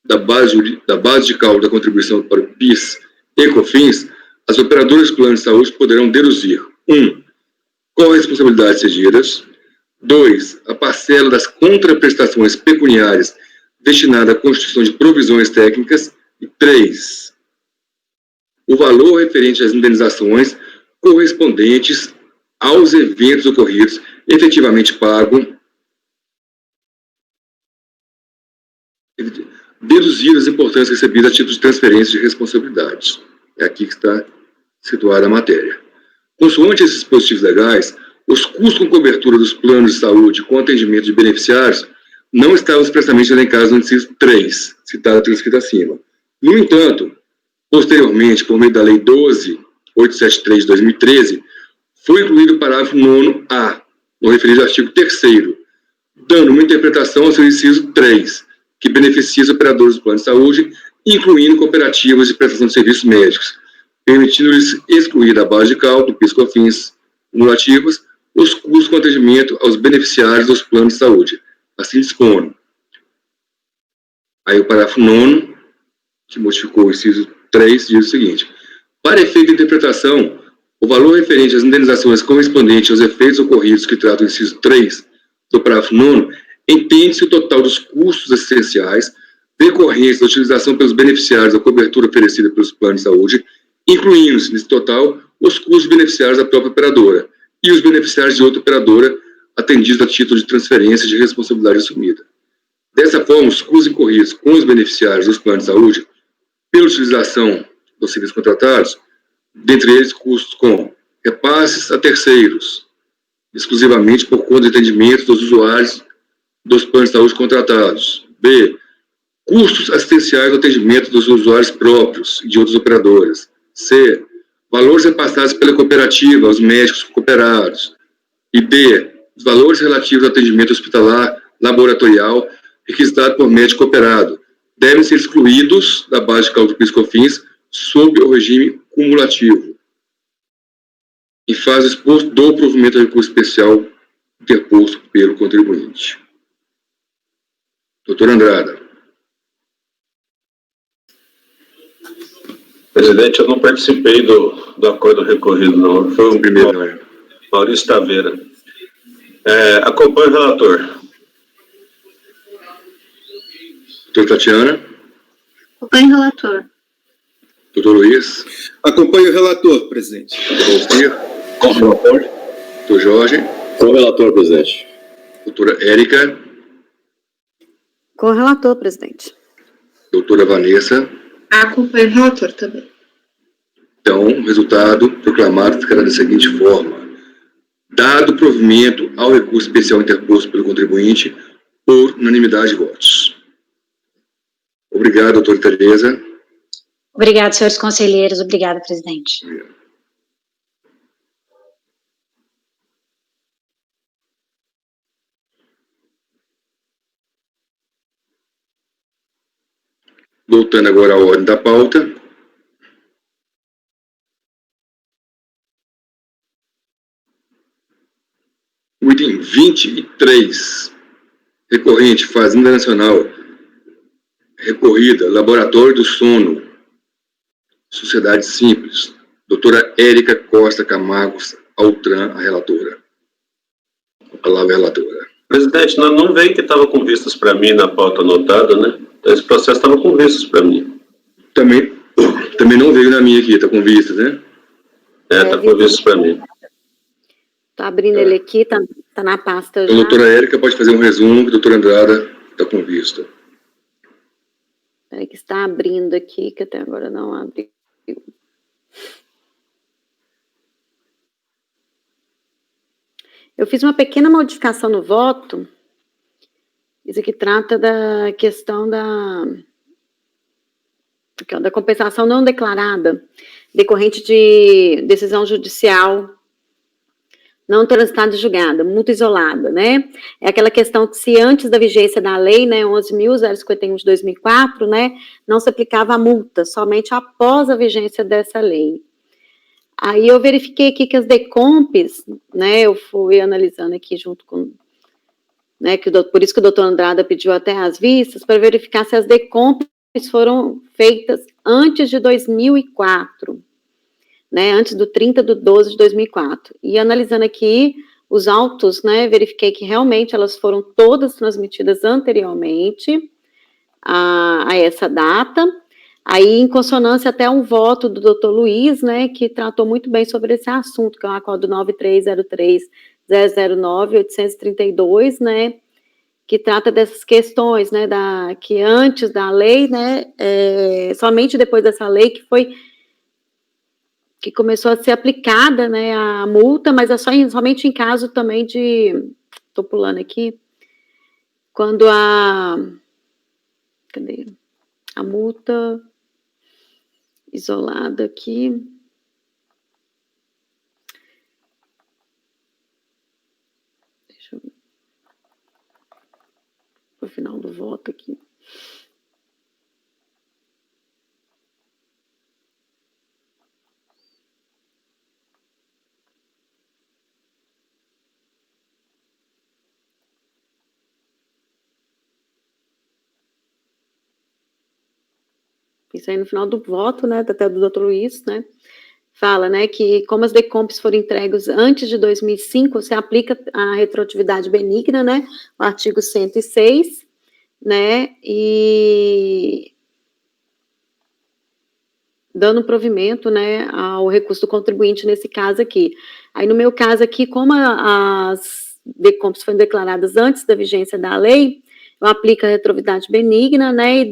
da base de cálculo da contribuição para o PIS e COFINS, as operadoras de plano de saúde poderão deduzir 1. corresponsabilidades cedidas, 2. a parcela das contraprestações pecuniárias destinada à constituição de provisões técnicas, e 3. o valor referente às indenizações correspondentes aos eventos ocorridos efetivamente pago, deduzir as importâncias recebidas a título de transferência de responsabilidades. É aqui que está situada a matéria. Consoante esses dispositivos legais, os custos com cobertura dos planos de saúde com atendimento de beneficiários não estavam expressamente elencados no inciso 3, citado transcrito acima. No entanto, posteriormente, por meio da Lei 12.873 de 2013, foi incluído o parágrafo 9A, no referido artigo 3º, dando uma interpretação ao seu inciso 3, que beneficia os operadores do plano de saúde, incluindo cooperativas de prestação de serviços médicos, permitindo-lhes excluir da base de cálculo do PIS/COFINS cumulativas os custos com atendimento aos beneficiários dos planos de saúde. Assim dispõe. Aí o parágrafo 9º, que modificou o inciso 3, diz o seguinte: para efeito de interpretação, o valor referente às indenizações correspondentes aos efeitos ocorridos que trata o inciso 3 do parágrafo 9º, entende-se o total dos custos assistenciais decorrentes da utilização pelos beneficiários da cobertura oferecida pelos planos de saúde, incluindo-se nesse total os custos beneficiários da própria operadora e os beneficiários de outra operadora atendidos a título de transferência de responsabilidade assumida. Dessa forma, os custos incorridos com os beneficiários dos planos de saúde pela utilização dos serviços contratados, dentre eles custos com repasses a terceiros, exclusivamente por conta de atendimento dos usuários dos planos de saúde contratados. B. Custos assistenciais do atendimento dos usuários próprios e de outras operadoras. C. Valores repassados pela cooperativa aos médicos cooperados. E D. Os valores relativos ao atendimento hospitalar laboratorial requisitado por médico cooperado devem ser excluídos da base de cálculo do PIS/COFINS sob o regime cumulativo. Em fase exposto do provimento de recurso especial interposto pelo contribuinte. Doutor Andrada. Presidente, eu não participei do acordo recorrido, não. Foi o primeiro, Maurício Taveira. Acompanho o relator. Doutora Tatiana. Acompanho o relator. Doutor Luiz. Acompanho o relator, presidente. Com o relator. Doutor Jorge. Com o relator, presidente. Doutora Érica. Com o relator, presidente. Doutora Vanessa. Acompanho o relator também. Então, o resultado proclamado ficará da seguinte forma: dado provimento ao recurso especial interposto pelo contribuinte por unanimidade de votos. Obrigado, doutora Tereza. Obrigado, senhores conselheiros. Obrigada, presidente. Voltando agora à ordem da pauta. O item 23, recorrente, Fazenda Nacional, recorrida, Laboratório do Sono, Sociedade Simples, doutora Érica Costa Camargo Altran, a relatora. A palavra é relatora. Presidente, não veio que estava com vistas para mim na pauta anotada, né? Então, esse processo estava com vistas para mim. Também não veio na minha aqui, está com vistas, né? Está com vistas para mim. Estou abrindo ele aqui, tá na pasta já. A doutora Érica pode fazer um resumo, que a doutora Andrada está com vista. Peraí que está abrindo aqui, que até agora não abriu. Eu fiz uma pequena modificação no voto. Isso aqui trata da questão da compensação não declarada, decorrente de decisão judicial não transitada e julgada, multa isolada, né? É aquela questão que se antes da vigência da lei, né, 11.051 de 2004, né, não se aplicava a multa, somente após a vigência dessa lei. Aí eu verifiquei aqui que as DECOMPs, né, eu fui analisando aqui junto com, né, por isso que o doutor Andrada pediu até as vistas, para verificar se as DECOMPs foram feitas antes de 2004, né, antes do 30/12 de 2004. E analisando aqui os autos, né, verifiquei que realmente elas foram todas transmitidas anteriormente a essa data. Aí, em consonância até um voto do doutor Luiz, né, que tratou muito bem sobre esse assunto, que é o acordo 9303-009-832, né, que trata dessas questões, né, que antes da lei, né, somente depois dessa lei que começou a ser aplicada, né, a multa, mas é somente em caso também de, estou pulando aqui, quando cadê? A multa isolada aqui. para o final do voto aqui. Isso aí no final do voto, né, até do Dr. Luiz, né, fala, né, que como as decomps foram entregues antes de 2005, você aplica a retroatividade benigna, né, o artigo 106, né, e dando provimento, né, ao recurso do contribuinte nesse caso aqui. Aí no meu caso aqui, como as decomps foram declaradas antes da vigência da lei, eu aplico a retroatividade benigna, né,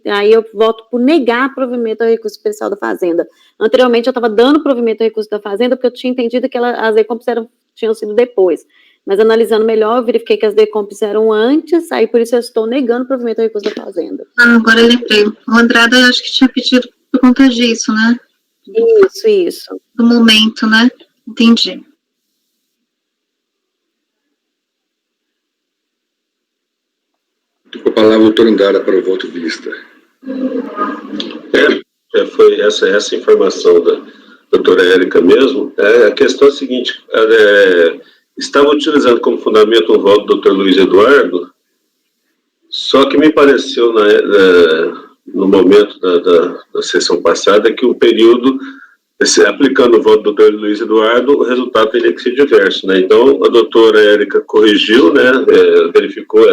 aí eu voto por negar provimento ao recurso especial da Fazenda. Anteriormente, eu estava dando provimento ao recurso da Fazenda, porque eu tinha entendido que as decomps tinham sido depois. Mas, analisando melhor, eu verifiquei que as decomps eram antes, aí por isso eu estou negando provimento ao recurso da Fazenda. Ah, agora eu lembrei. O Andrada, acho que tinha pedido por conta disso, né? Isso. Do momento, né? Entendi. Estou com a palavra, doutor Andara, para o voto vista. Foi essa informação da doutora Érica mesmo. A questão é a seguinte, estava utilizando como fundamento o voto do doutor Luiz Eduardo, só que me pareceu no momento da sessão passada que o período, aplicando o voto do doutor Luiz Eduardo, o resultado teria que ser diverso, né? Então, a doutora Érica corrigiu, né, verificou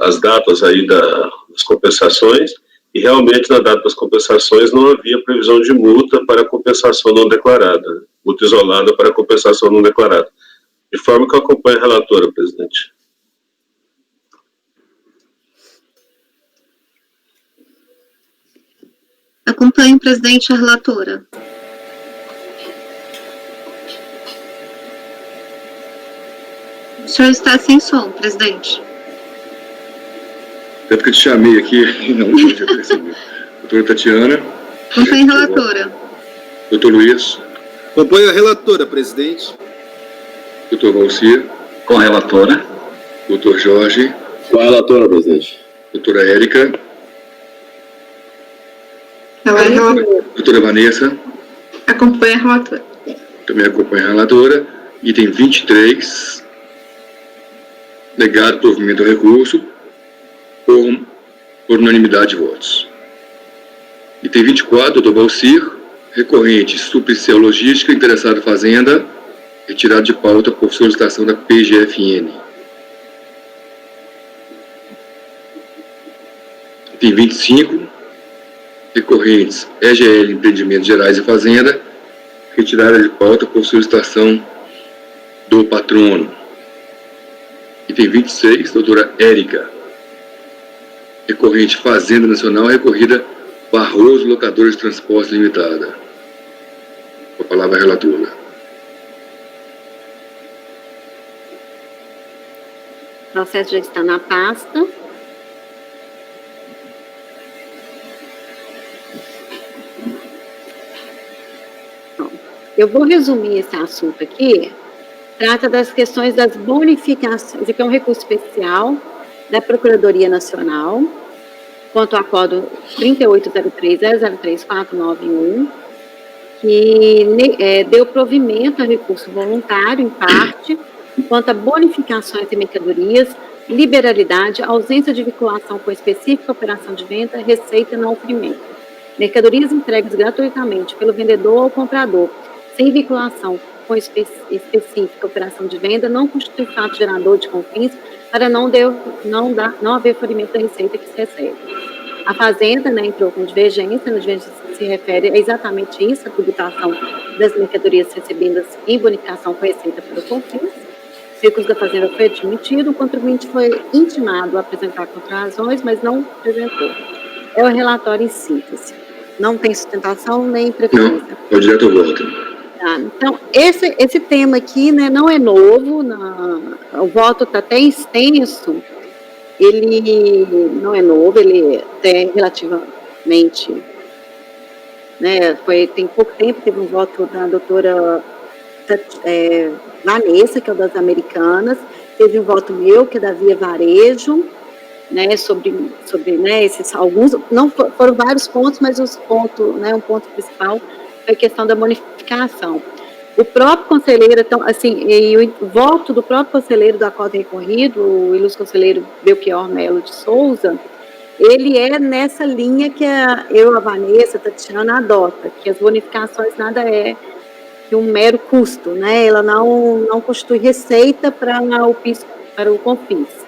as datas aí das compensações, e realmente na data das compensações não havia previsão de multa para compensação não declarada, multa isolada para compensação não declarada. De forma que eu acompanho a relatora, presidente. Acompanho, presidente, a relatora. O senhor está sem som, presidente. É porque eu te chamei aqui e não tinha percebido. Doutora Tatiana. Acompanho a relatora. Doutor Luiz. Acompanho a relatora, presidente. Doutor Valcir. Com a relatora. Doutor Jorge. Com a relatora, presidente. Doutora Érica. Doutora Vanessa. Acompanha a relatora. Também acompanha a relatora. Item 23. Negado provimento ao recurso por unanimidade de votos. Item 24, doutor Valcir. Recorrente Supricel Logística, interessado em Fazenda, retirado de pauta por solicitação da PGFN. Item 25, recorrentes EGL Empreendimentos Gerais e Fazenda, retirada de pauta por solicitação do patrono. Item 26, doutora Érica, recorrente Fazenda Nacional, recorrida Barroso Locadores de Transportes Limitada. Com a palavra, a relatora. O processo já está na pasta. Bom, eu vou resumir esse assunto aqui. Trata das questões das bonificações. Esse aqui é um recurso especial da Procuradoria Nacional, quanto ao acordo 3803-003-491, que deu provimento a recurso voluntário, em parte, quanto a bonificações de mercadorias, liberalidade, ausência de vinculação com específica operação de venda, receita e não ofrimento. Mercadorias entregues gratuitamente pelo vendedor ao comprador, sem vinculação com específica operação de venda, não constitui fato gerador de confins para não haver ofrimento da receita que se recebe. A Fazenda, né, entrou com divergência, a divergência se refere a exatamente isso, a tributação das mercadorias recebidas em bonificação com receita pelo confins. O recurso da Fazenda foi admitido, o contribuinte foi intimado a apresentar contrarrazões, mas não apresentou. É o relatório em síntese. Não tem sustentação nem preferência. Não, é direto ao voto. Então, esse tema aqui, né, não é novo, o voto está até extenso, ele não é novo, ele é relativamente, né, tem pouco tempo, teve um voto da doutora Vanessa, que é das Americanas, teve um voto meu, que é da Via Varejo, né, sobre né, esses alguns, não foram vários pontos, mas os pontos, né, um ponto principal foi a questão da bonificação. O próprio conselheiro, então, assim, e o voto do próprio conselheiro do acordo recorrido, o ilustre conselheiro Belchior Melo de Souza, ele é nessa linha que a Vanessa, a Tatiana adota, que as bonificações nada é que um mero custo, né? Ela não constitui receita para o PIS, para o CONFIS.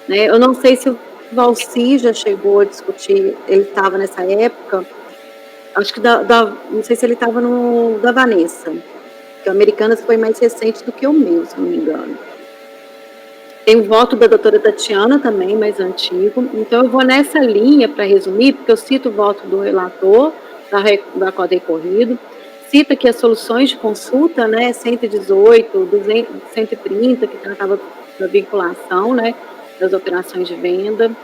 Né? Eu não sei se o Valci já chegou a discutir, ele estava nessa época, acho que não sei se ele estava no da Vanessa, que o Americanas foi mais recente do que o meu, se não me engano. Tem o voto da doutora Tatiana também, mais antigo. Então, eu vou nessa linha, para resumir, porque eu cito o voto do relator, da acordo recorrido, cita que as soluções de consulta, né, 118, 200, 130, que tratava da vinculação, né, das operações de venda.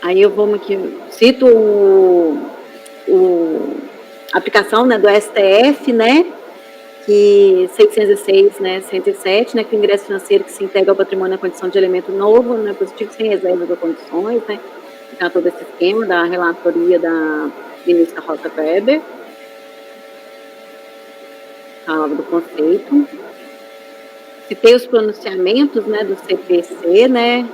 Aí eu vou aqui, cito a aplicação, né, do STF, né, que 606, né, 107, né, que o ingresso financeiro que se integra ao patrimônio na condição de elemento novo, né, positivo, sem reservas ou condições, né, que tá todo esse esquema da relatoria da ministra Rosa Weber, falava do conceito. Citei os pronunciamentos, né, do CPC, né,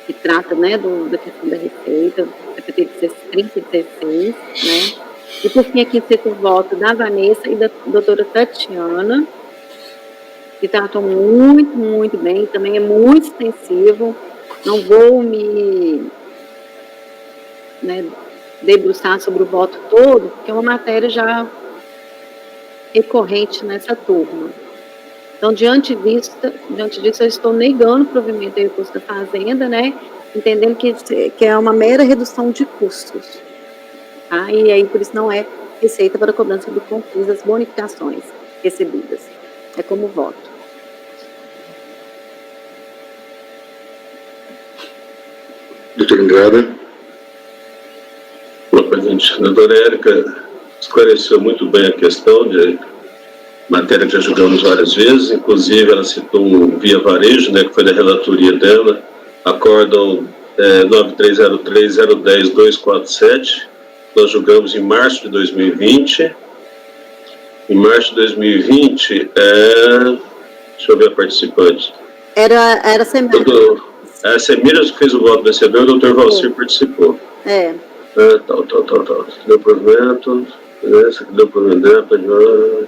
que trata, né, da questão da receita, CPT 3016, né, e por fim aqui cito o voto da Vanessa e da doutora Tatiana, que tratam muito, muito bem, também é muito extensivo, não vou me, né, debruçar sobre o voto todo, porque é uma matéria já recorrente nessa turma. Então, diante disso, eu estou negando o provimento do recurso da Fazenda, né, entendendo que é uma mera redução de custos. Tá? E aí, por isso, não é receita para cobrança do CONFIS das bonificações recebidas. É como voto. Doutor Andrada. Bom, presidente, a doutora Érica esclareceu muito bem a questão de matéria que já julgamos várias vezes, inclusive ela citou o Via Varejo, né, que foi da relatoria dela, acórdão 9303010247, nós julgamos em março de 2020. Em março de 2020, deixa eu ver a participante. Era Semília. A Semília que fez o voto vencedor, o doutor Valcir participou. Tal. Deu provimento, deu provimento,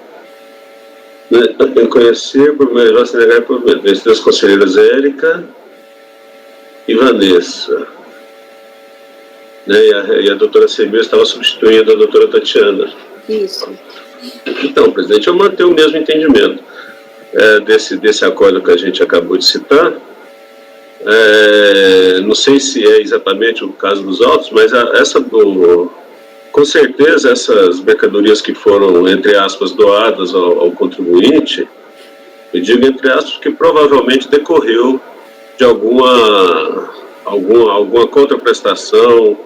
conhecer por melhor se negar provimento. Vencedor as conselheiras Érica e Vanessa. Né, e a doutora Semília estava substituindo a doutora Tatiana. Isso. Então, presidente, eu mantenho o mesmo entendimento desse acordo que a gente acabou de citar. Não sei se é exatamente o caso dos autos, mas com certeza essas mercadorias que foram, entre aspas, doadas ao contribuinte, eu digo entre aspas que provavelmente decorreu de alguma contraprestação,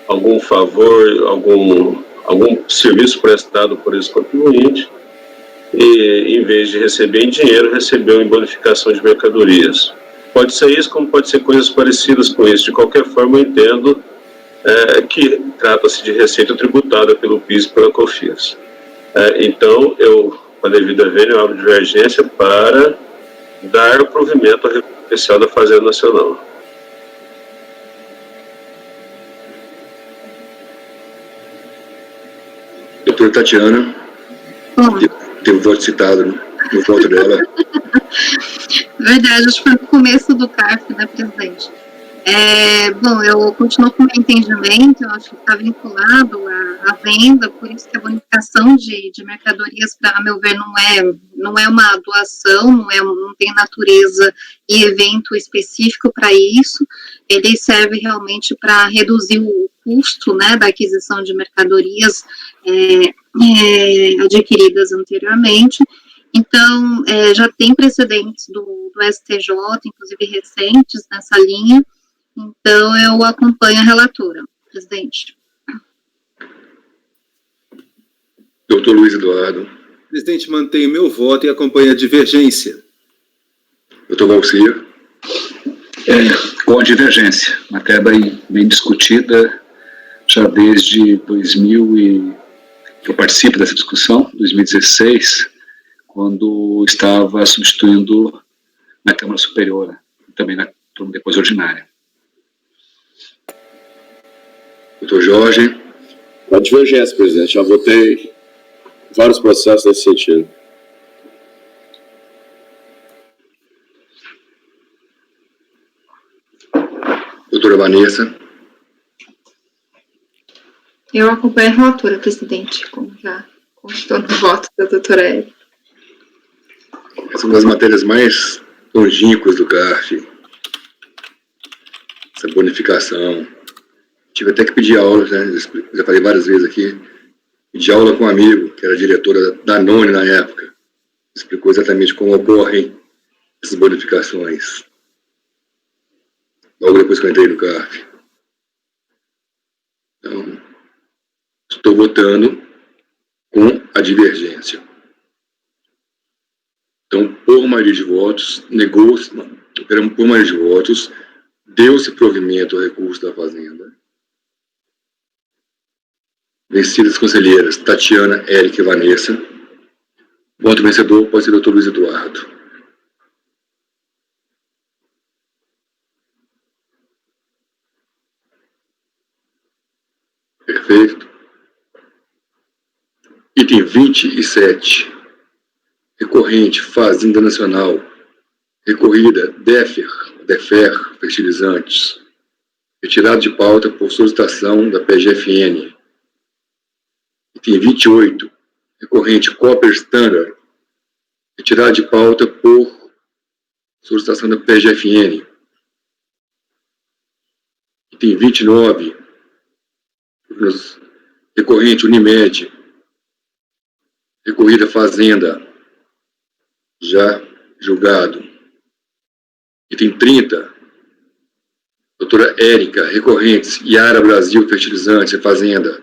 algum favor, algum serviço prestado por esse contribuinte, e em vez de receber em dinheiro, recebeu em bonificação de mercadorias. Pode ser isso, como pode ser coisas parecidas com isso. De qualquer forma, eu entendo que trata-se de receita tributada pelo PIS e pela COFINS. Então, eu, com a devida vênia, abro divergência para dar o provimento ao recurso especial da Fazenda Nacional. Doutora Tatiana, teve o voto citado, né? No voto dela. Verdade, acho que foi no começo do CARF, né, presidente? Bom, eu continuo com o meu entendimento, eu acho que está vinculado à venda, por isso que a bonificação de mercadorias, a meu ver, não é uma doação, não tem natureza e evento específico para isso, ele serve realmente para reduzir o custo, né, da aquisição de mercadorias adquiridas anteriormente. Então, já tem precedentes do STJ, inclusive recentes, nessa linha. Então, eu acompanho a relatora, presidente. Doutor Luiz Eduardo. Presidente, mantenho meu voto e acompanho a divergência. Doutor Valcir. Com a divergência, matéria bem discutida já desde 2000 e que eu participo dessa discussão, 2016, quando estava substituindo na Câmara Superior, também na turma depois ordinária. Doutor Jorge. Com a divergência, presidente, já votei vários processos nesse sentido. Doutora Vanessa. Eu acompanho a relatora, presidente, como já constou no voto da doutora Érica. Essa é uma das matérias mais longínquas do CARF. Essa bonificação. Tive até que pedir aula, né? Já falei várias vezes aqui. Pedi aula com um amigo, que era diretora da Danone na época. Explicou exatamente como ocorrem essas bonificações. Logo depois que eu entrei no CARF. Então, estou votando com a divergência. Então, por maioria de votos, por maioria de votos, deu-se provimento ao recurso da Fazenda. Vencidas conselheiras Tatiana, Érica e Vanessa. Voto vencedor pode ser o doutor Luiz Eduardo. Perfeito. Item 27. Recorrente, Fazenda Nacional. Recorrida, DEFER, Fertilizantes. Retirado de pauta por solicitação da PGFN. Item 28. Recorrente, Copper Standard. Retirado de pauta por solicitação da PGFN. Item 29. Recorrente, Unimed. Recorrida, Fazenda. Já julgado. Item 30. Doutora Érica, recorrentes, Iara Brasil Fertilizantes e Fazenda.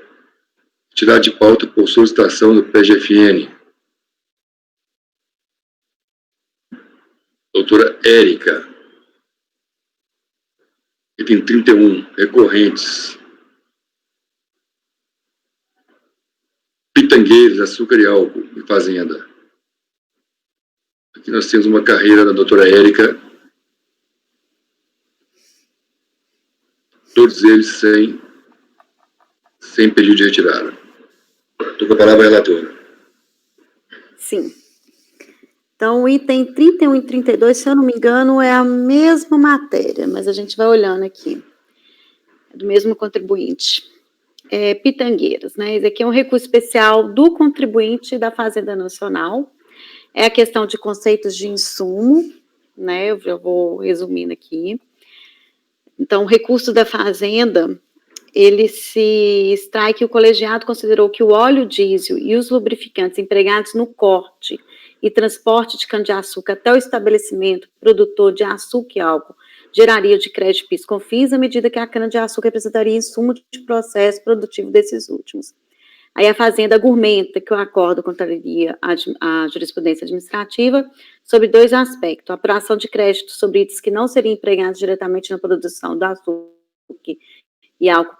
Retirado de pauta por solicitação do PGFN. Doutora Érica. Item 31. Recorrentes. Pitangueiros, Açúcar e Álcool e Fazenda. Aqui nós temos uma carreira da doutora Érica. Todos eles sem pedido de retirada. Estou com a palavra, relatora. Sim. Então, o item 31 e 32, se eu não me engano, é a mesma matéria, mas a gente vai olhando aqui. É do mesmo contribuinte. Pitangueiras, né? Esse aqui é um recurso especial do contribuinte da Fazenda Nacional. É a questão de conceitos de insumo, né? Eu já vou resumindo aqui. Então, o recurso da Fazenda, ele se extrai que o colegiado considerou que o óleo diesel e os lubrificantes empregados no corte e transporte de cana-de-açúcar até o estabelecimento produtor de açúcar e álcool geraria de crédito PIS/COFINS à medida que a cana-de-açúcar representaria insumo de processo produtivo desses últimos. Aí a Fazenda argumenta que o acordo contraria a jurisprudência administrativa sobre dois aspectos: a apuração de crédito sobre itens que não seriam empregados diretamente na produção do açúcar e álcool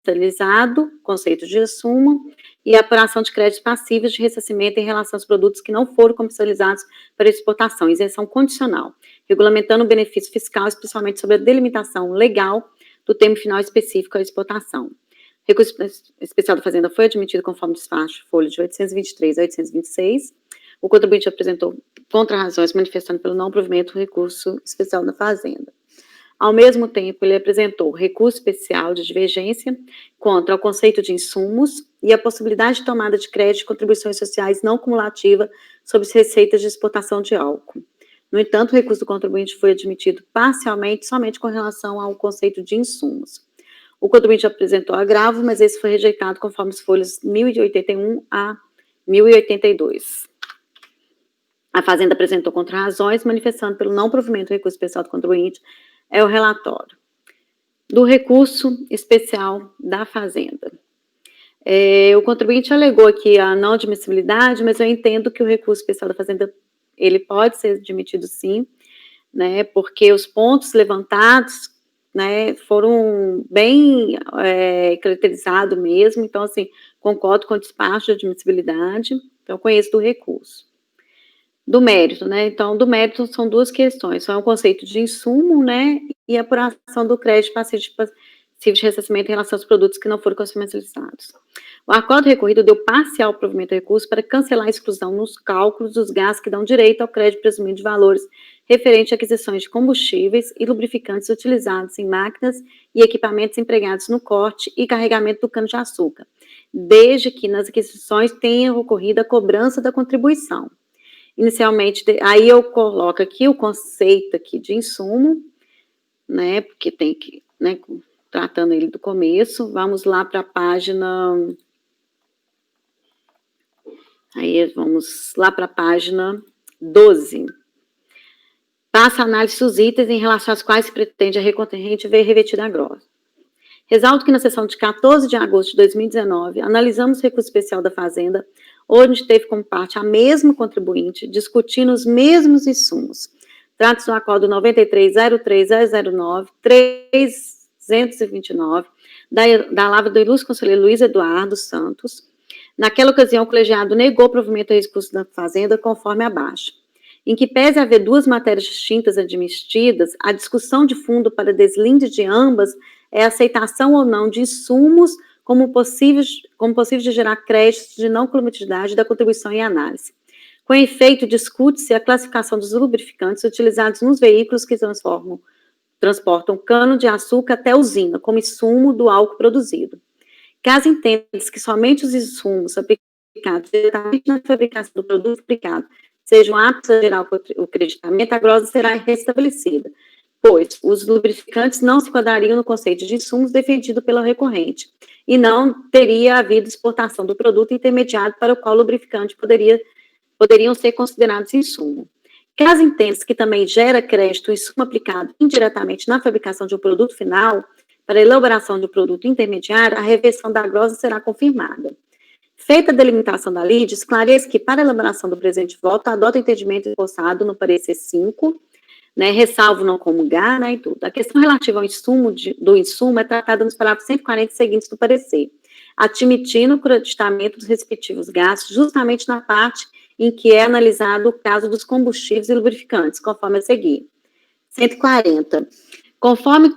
comercializado, conceito de insumo, e a apuração de créditos passíveis de ressarcimento em relação aos produtos que não foram comercializados para exportação, isenção condicional, regulamentando o benefício fiscal, especialmente sobre a delimitação legal do termo final específico à exportação. O recurso especial da Fazenda foi admitido conforme despacho, folha de 823 a 826. O contribuinte apresentou contra-razões manifestando pelo não provimento do recurso especial da Fazenda. Ao mesmo tempo, ele apresentou recurso especial de divergência contra o conceito de insumos e a possibilidade de tomada de crédito de contribuições sociais não cumulativa sobre as receitas de exportação de álcool. No entanto, o recurso do contribuinte foi admitido parcialmente somente com relação ao conceito de insumos. O contribuinte apresentou agravo, mas esse foi rejeitado conforme as folhas 1081 a 1082. A Fazenda apresentou contra-razões, manifestando pelo não provimento do recurso especial do contribuinte, é o relatório do recurso especial da Fazenda. O contribuinte alegou aqui a não admissibilidade, mas eu entendo que o recurso especial da Fazenda ele pode ser admitido sim, né, porque os pontos levantados, né, foram bem caracterizados mesmo, então, assim, concordo com o despacho de admissibilidade, então, conheço do recurso. Do mérito, né, então, do mérito são duas questões, são o conceito de insumo, né, e a apuração do crédito passivo de ressarcimento em relação aos produtos que não foram comercializados. O acordo recorrido deu parcial provimento do recurso para cancelar a exclusão nos cálculos dos gastos que dão direito ao crédito presumido de valores referente a aquisições de combustíveis e lubrificantes utilizados em máquinas e equipamentos empregados no corte e carregamento do cano-de-açúcar, desde que nas aquisições tenha ocorrido a cobrança da contribuição. Inicialmente, aí eu coloco aqui o conceito aqui de insumo, né, porque tem que, né, tratando ele do começo, vamos lá para a página, aí vamos lá para a página 12. Passa a análise dos itens em relação aos quais se pretende a recorrente ver revertida a grossa. Ressalto que na sessão de 14 de agosto de 2019, analisamos o recurso especial da Fazenda, onde teve como parte a mesma contribuinte, discutindo os mesmos insumos. Trata-se do acordo 93.03009-329, da lavra do ilustre conselheiro Luiz Eduardo Santos. Naquela ocasião, o colegiado negou provimento ao recurso da Fazenda, conforme abaixo. Em que pese haver duas matérias distintas admitidas, a discussão de fundo para deslinde de ambas é a aceitação ou não de insumos como possível de gerar créditos de não columatividade da contribuição em análise. Com efeito, discute-se a classificação dos lubrificantes utilizados nos veículos que transportam cano-de-açúcar até usina, como insumo do álcool produzido. Caso entenda-se que somente os insumos aplicados diretamente na fabricação do produto aplicado sejam aptos a gerar o creditamento, a glosa será restabelecida, pois os lubrificantes não se enquadrariam no conceito de insumos defendido pela recorrente, e não teria havido exportação do produto intermediário para o qual o lubrificante poderiam ser considerados insumo. Caso entenda-se que também gera crédito o insumo aplicado indiretamente na fabricação de um produto final, para a elaboração de um produto intermediário, a reversão da glosa será confirmada. Feita a delimitação da lide, esclareço que, para a elaboração do presente voto, adota o entendimento esboçado no parecer 5, né, ressalvo não comungar, né, e tudo. A questão relativa ao insumo do insumo é tratada nos parágrafos 140 seguintes do parecer, admitindo o creditamento dos respectivos gastos justamente na parte em que é analisado o caso dos combustíveis e lubrificantes, conforme a seguir. 140. Conforme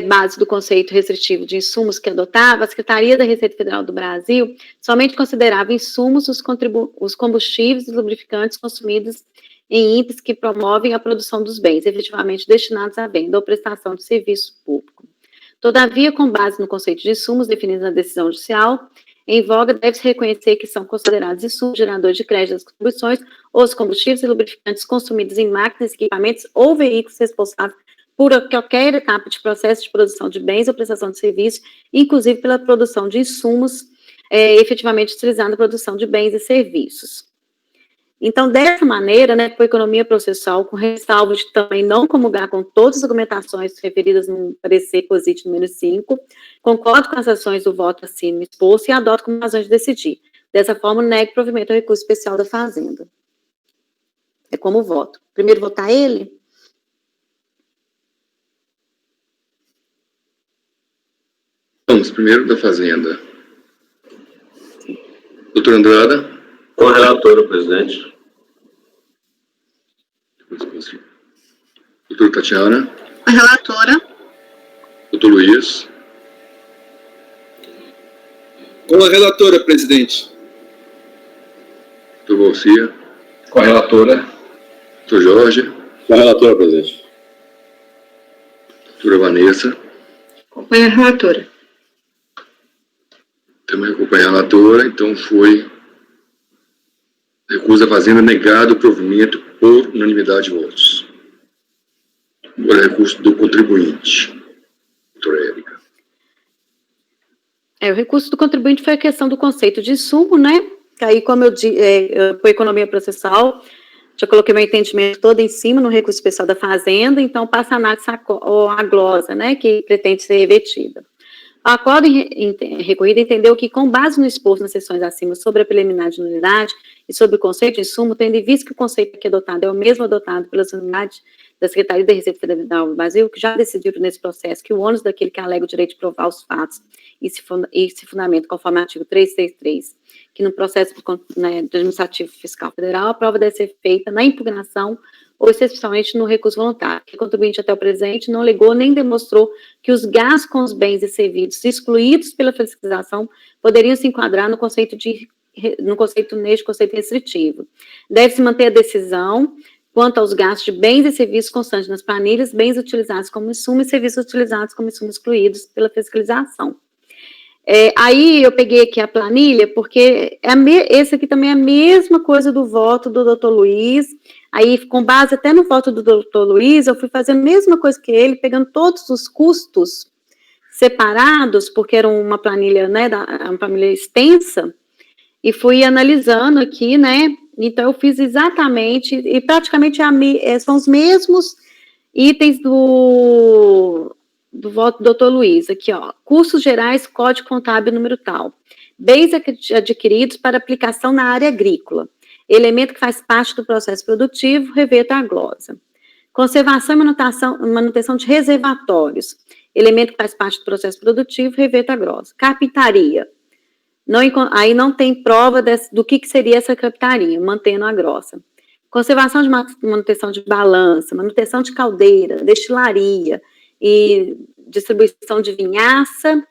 base do conceito restritivo de insumos que adotava, a Secretaria da Receita Federal do Brasil somente considerava insumos os combustíveis e lubrificantes consumidos em índices que promovem a produção dos bens efetivamente destinados à venda ou prestação de serviço público. Todavia, com base no conceito de insumos definido na decisão judicial, em voga, deve-se reconhecer que são considerados insumos geradores de crédito das contribuições os combustíveis e lubrificantes consumidos em máquinas, equipamentos ou veículos responsáveis por qualquer etapa de processo de produção de bens ou prestação de serviços, inclusive pela produção de insumos efetivamente utilizados na produção de bens e serviços. Então, dessa maneira, né, com a economia processual, com ressalvo de também não comungar com todas as argumentações referidas no parecer COSIT número 5, concordo com as ações do voto acima exposto e adoto como razões de decidir. Dessa forma, nego provimento ao recurso especial da Fazenda. É como voto. Primeiro votar ele? Vamos, primeiro da Fazenda. Doutor Andrada. Com a relatora, presidente. Doutora Tatiana. A relatora. Doutor Luiz. Com a relatora, presidente. Doutor Valcia. Com a relatora. Doutor Jorge. Com a relatora, presidente. Doutora Vanessa. Acompanha a relatora. Também acompanha a relatora, então foi recurso da Fazenda negado o provimento por unanimidade de votos. Agora, recurso do contribuinte. Doutora Érica. O recurso do contribuinte foi a questão do conceito de insumo, né? Aí, como eu disse, com a economia processual, já coloquei meu entendimento todo em cima no recurso especial da Fazenda, então passa a análise a glosa, né, que pretende ser revertida. O acordo recorrido entendeu que, com base no exposto nas sessões acima sobre a preliminar de nulidade e sobre o conceito de insumo, tendo em vista que o conceito que é adotado é o mesmo adotado pelas unidades da Secretaria da Receita Federal do Brasil, que já decidiram nesse processo que o ônus daquele que alega o direito de provar os fatos e se fundamenta conforme o artigo 363, que no processo administrativo fiscal federal, a prova deve ser feita na impugnação ou especialmente no recurso voluntário, que o contribuinte até o presente não alegou nem demonstrou que os gastos com os bens e serviços excluídos pela fiscalização poderiam se enquadrar no conceito restritivo. Deve-se manter a decisão quanto aos gastos de bens e serviços constantes nas planilhas, bens utilizados como insumo e serviços utilizados como insumo excluídos pela fiscalização. Aí eu peguei aqui a planilha, porque esse aqui também é a mesma coisa do voto do doutor Luiz. Aí, com base até no voto do doutor Luiz, eu fui fazendo a mesma coisa que ele, pegando todos os custos separados, porque era uma planilha, né, uma planilha extensa, e fui analisando aqui, né, então eu fiz exatamente, e praticamente são os mesmos itens do voto do doutor Luiz, aqui, ó, custos gerais, código contábil número tal, bens adquiridos para aplicação na área agrícola, elemento que faz parte do processo produtivo, reveta a glosa. Conservação e manutenção de reservatórios, elemento que faz parte do processo produtivo, reveta a glosa. Carpintaria, aí não tem prova do que seria essa carpintaria, mantendo a grossa. Conservação de manutenção de balança, manutenção de caldeira, destilaria e distribuição de vinhaça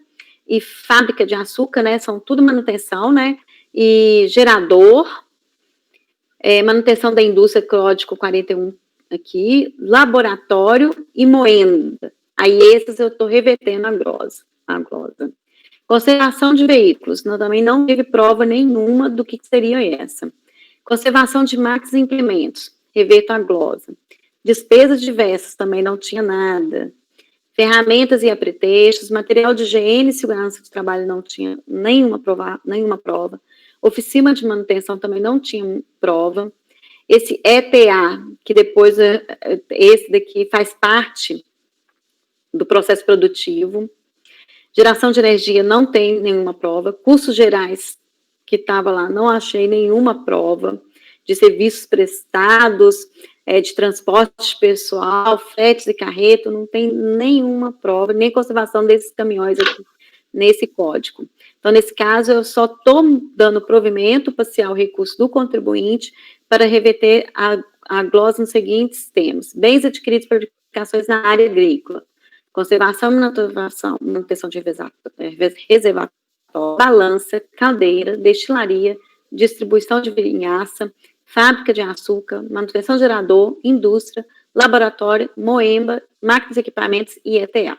e fábrica de açúcar, né, são tudo manutenção, né, e gerador, manutenção da indústria, código 41 aqui, laboratório e moenda. Aí esses eu estou revertendo a glosa. Conservação de veículos, também não teve prova nenhuma do que seria essa. Conservação de máquinas e implementos, reverto a glosa. Despesas diversas, também não tinha nada. Ferramentas e apetrechos, material de higiene e segurança de trabalho não tinha nenhuma prova. Oficina de manutenção também não tinha prova. Esse EPA, que depois, esse daqui faz parte do processo produtivo. Geração de energia não tem nenhuma prova. Custos gerais, que estava lá, não achei nenhuma prova. De serviços prestados, de transporte pessoal, fretes e carreto, não tem nenhuma prova, nem conservação desses caminhões aqui nesse código. Então, nesse caso, eu só estou dando provimento parcial ao recurso do contribuinte para reverter a glosa nos seguintes termos: bens adquiridos por aplicações na área agrícola, conservação e manutenção de reservatório, balança, caldeira, destilaria, distribuição de vinhaça, fábrica de açúcar, manutenção de gerador, indústria, laboratório, moemba, máquinas e equipamentos e ETA.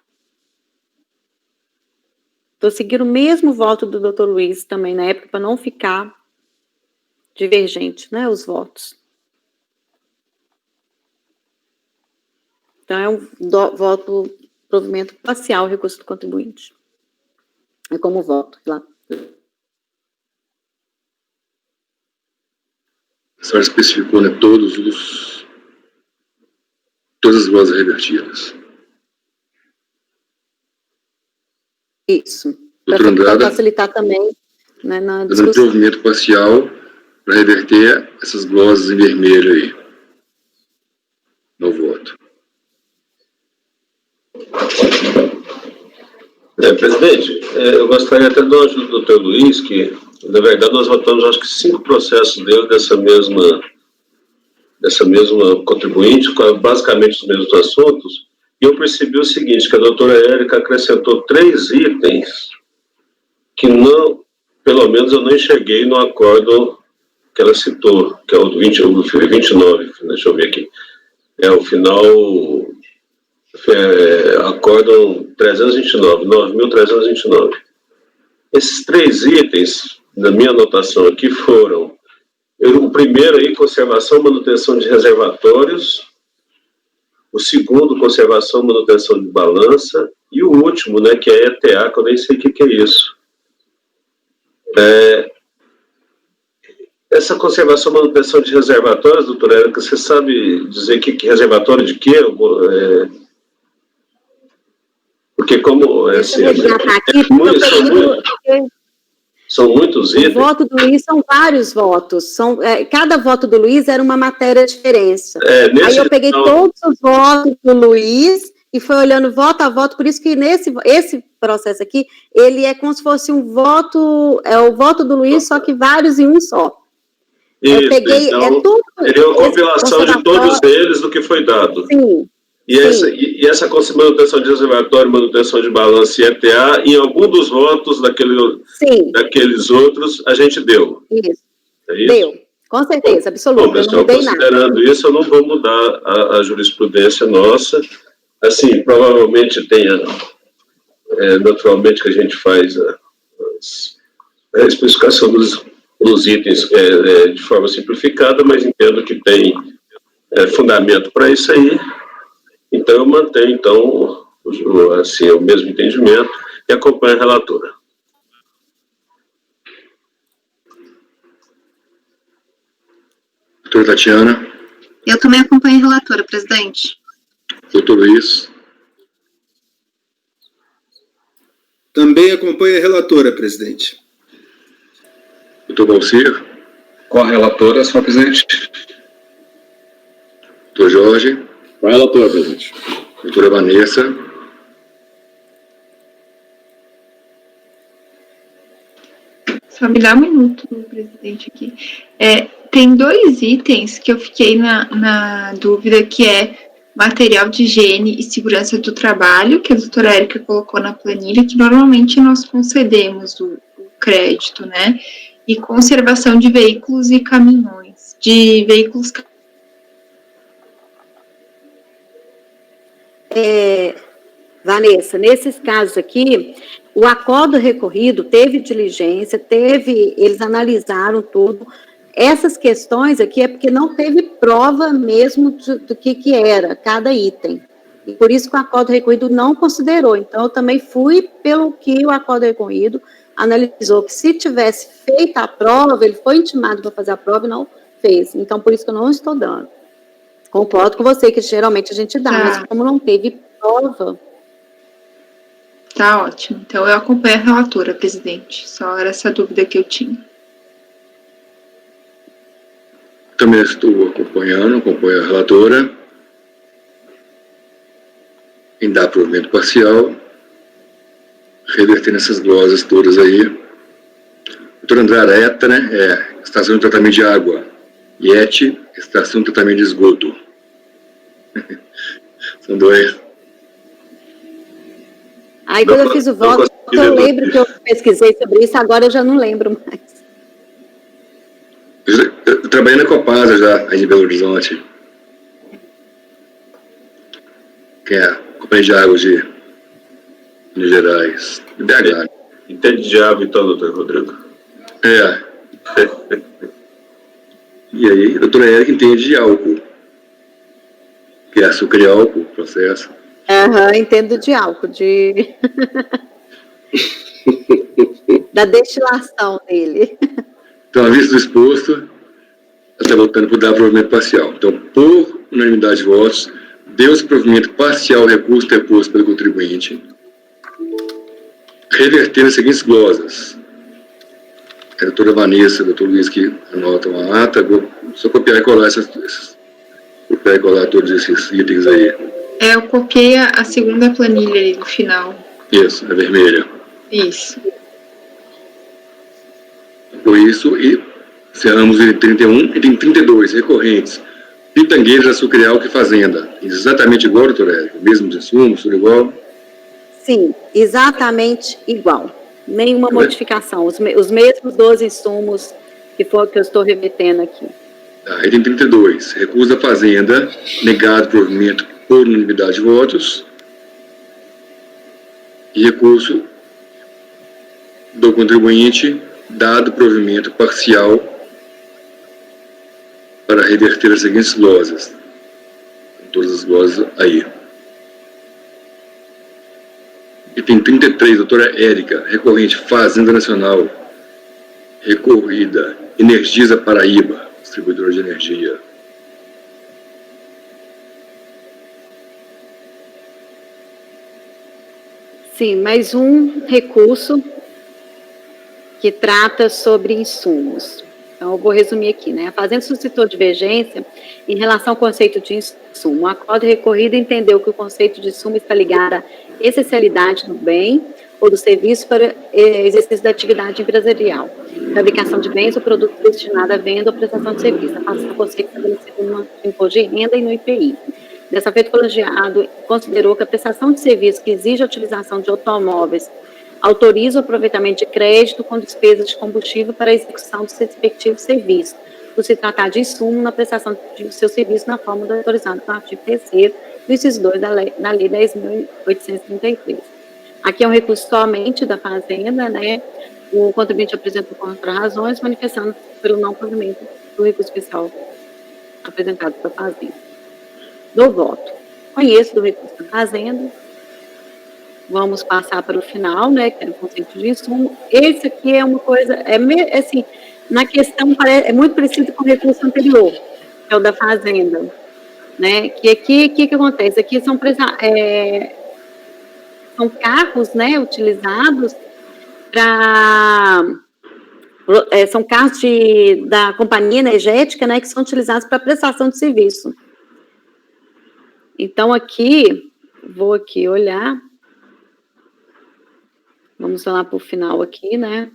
Estou seguindo o mesmo voto do Dr. Luiz também na época, para não ficar divergente, né, os votos. Então, é um voto, provimento parcial, recurso do contribuinte. É como voto lá. A senhora especificou, né, todas as glosas revertidas. Isso. Para facilitar também, né, na discussão. Fazendo provimento parcial para reverter essas glosas em vermelho aí. No voto. Presidente, eu gostaria até da ajuda do Dr. Luiz, que, na verdade, nós votamos, acho que 5 processos dele dessa mesma contribuinte, com basicamente os mesmos assuntos, e eu percebi o seguinte, que a doutora Érica acrescentou 3 itens que não, pelo menos eu não enxerguei no acordo que ela citou, que é o 29, deixa eu ver aqui, é o final, acórdão 329, 9.329. Esses 3 itens, na minha anotação aqui, foram, o primeiro aí, conservação e manutenção de reservatórios, o segundo, conservação e manutenção de balança, e o último, né, que é ETA, que eu nem sei o que é isso. Essa conservação e manutenção de reservatórios, doutora Érica, você sabe dizer que reservatório de quê? Porque como... São muitos O itens. voto do Luiz são vários votos. Cada voto do Luiz era uma matéria diferente. Aí eu peguei todos os votos do Luiz e fui olhando voto a voto, por isso que esse processo aqui, ele é como se fosse um voto, é o voto do Luiz, só que vários em um só. Isso, eu peguei, então, seria uma compilação de todos eles do que foi dado. Sim. E essa manutenção de reservatório, manutenção de balanço e ETA, em algum dos votos daqueles outros, a gente deu. Isso. É isso? Deu, com certeza, absoluta. Bom, pessoal, eu não mudei considerando nada. isso, eu não vou mudar a jurisprudência nossa. Assim, provavelmente tenha, naturalmente, que a gente faz a especificação dos itens de forma simplificada, mas entendo que tem fundamento para isso aí. Então, eu mantenho, assim, o mesmo entendimento e acompanho a relatora. Doutora Tatiana. Eu também acompanho a relatora, presidente. Doutor Luiz. Também acompanho a relatora, presidente. Doutor Valcir. Com a relatora, senhor presidente. Doutor Jorge. Com a relatora, presidente. Doutora Vanessa. Só me dá um minuto, presidente, aqui. Tem 2 itens que eu fiquei na dúvida, que é material de higiene e segurança do trabalho, que a doutora Érica colocou na planilha, que normalmente nós concedemos o crédito, né? E conservação de veículos e caminhões, de veículos. Vanessa, nesses casos aqui, o acordo recorrido teve diligência, eles analisaram tudo. Essas questões aqui é porque não teve prova mesmo do que era cada item. E por isso que o acordo recorrido não considerou. Então, eu também fui pelo que o acordo recorrido analisou, que se tivesse feito a prova, ele foi intimado para fazer a prova e não fez. Então, por isso que eu não estou dando. Concordo com você que geralmente a gente dá, mas como não teve prova... Tá ótimo. Então, eu acompanho a relatora, presidente. Só era essa dúvida que eu tinha. Também estou acompanho a relatora. Em dar provimento parcial, revertendo essas glosas todas aí. Doutora André Areta, né? Estação de tratamento de água. IET, estação de tratamento de esgoto. São 2. Aí, quando eu fiz o voto, eu lembro que eu pesquisei sobre isso, agora eu já não lembro mais. Eu trabalhei na Copasa já, aí em Belo Horizonte. Que é a Companhia de Águas de Minas Gerais. De BH. Entende de água, então, doutor Rodrigo? E aí, a doutora Érica entende de álcool. Que é açúcar e álcool, processo. Entendo de álcool, da destilação dele. Então, a vista do exposto, está votando por dar provimento parcial. Então, por unanimidade de votos, deu-se provimento parcial ao recurso interposto pelo contribuinte, revertendo as seguintes glosas. A doutora Vanessa e o doutor Luiz que anotam a ata, vou só copiar e colar todos esses itens aí. Eu copiei a segunda planilha ali no final. Isso, a vermelha. Isso. Por isso, e encerramos em 31 e tem 32 recorrentes. Pitangueiras, açucrial que fazenda. Exatamente igual, doutora Érica? Mesmos insumos, tudo igual? Sim, exatamente igual. Nenhuma modificação. Os mesmos 12 insumos que eu estou remetendo aqui. Aí tem 32. Recurso da fazenda, negado provimento por unanimidade de votos. E recurso do contribuinte, dado provimento parcial para reverter as seguintes glosas. Todas as glosas aí. E tem 33, doutora Érica, recorrente Fazenda Nacional, recorrida Energisa Paraíba, distribuidora de energia. Sim, mais um recurso que trata sobre insumos. Então, eu vou resumir aqui, né? A Fazenda suscitou divergência em relação ao conceito de insumo. O acordo recorrido entendeu que o conceito de insumo está ligado à essencialidade do bem ou do serviço para exercício da atividade empresarial, fabricação de bens ou produtos destinados à venda ou prestação de serviço, a partir do conceito estabelecido no Imposto de Renda e no IPI. Dessa feita, o colegiado considerou que a prestação de serviço que exige a utilização de automóveis autoriza o aproveitamento de crédito com despesas de combustível para a execução do respectivo serviço, por se tratar de insumo na prestação de seu serviço na forma do autorizado no artigo 3º do inciso 2 da Lei 10.833. Aqui é um recurso somente da Fazenda, né? O contribuinte apresentou contra-razões, manifestando pelo não provimento do recurso especial apresentado pela Fazenda. Do voto. Conheço do recurso da Fazenda. Vamos passar para o final, né, que é o conceito de insumo. Esse aqui é uma coisa, assim, na questão, é muito parecido com o recurso anterior, que é o da Fazenda, né, que aqui, o que acontece? Aqui são carros, né, utilizados para... são carros da companhia energética, né, que são utilizados para prestação de serviço. Então, aqui, vou aqui olhar... Vamos lá para o final aqui, né?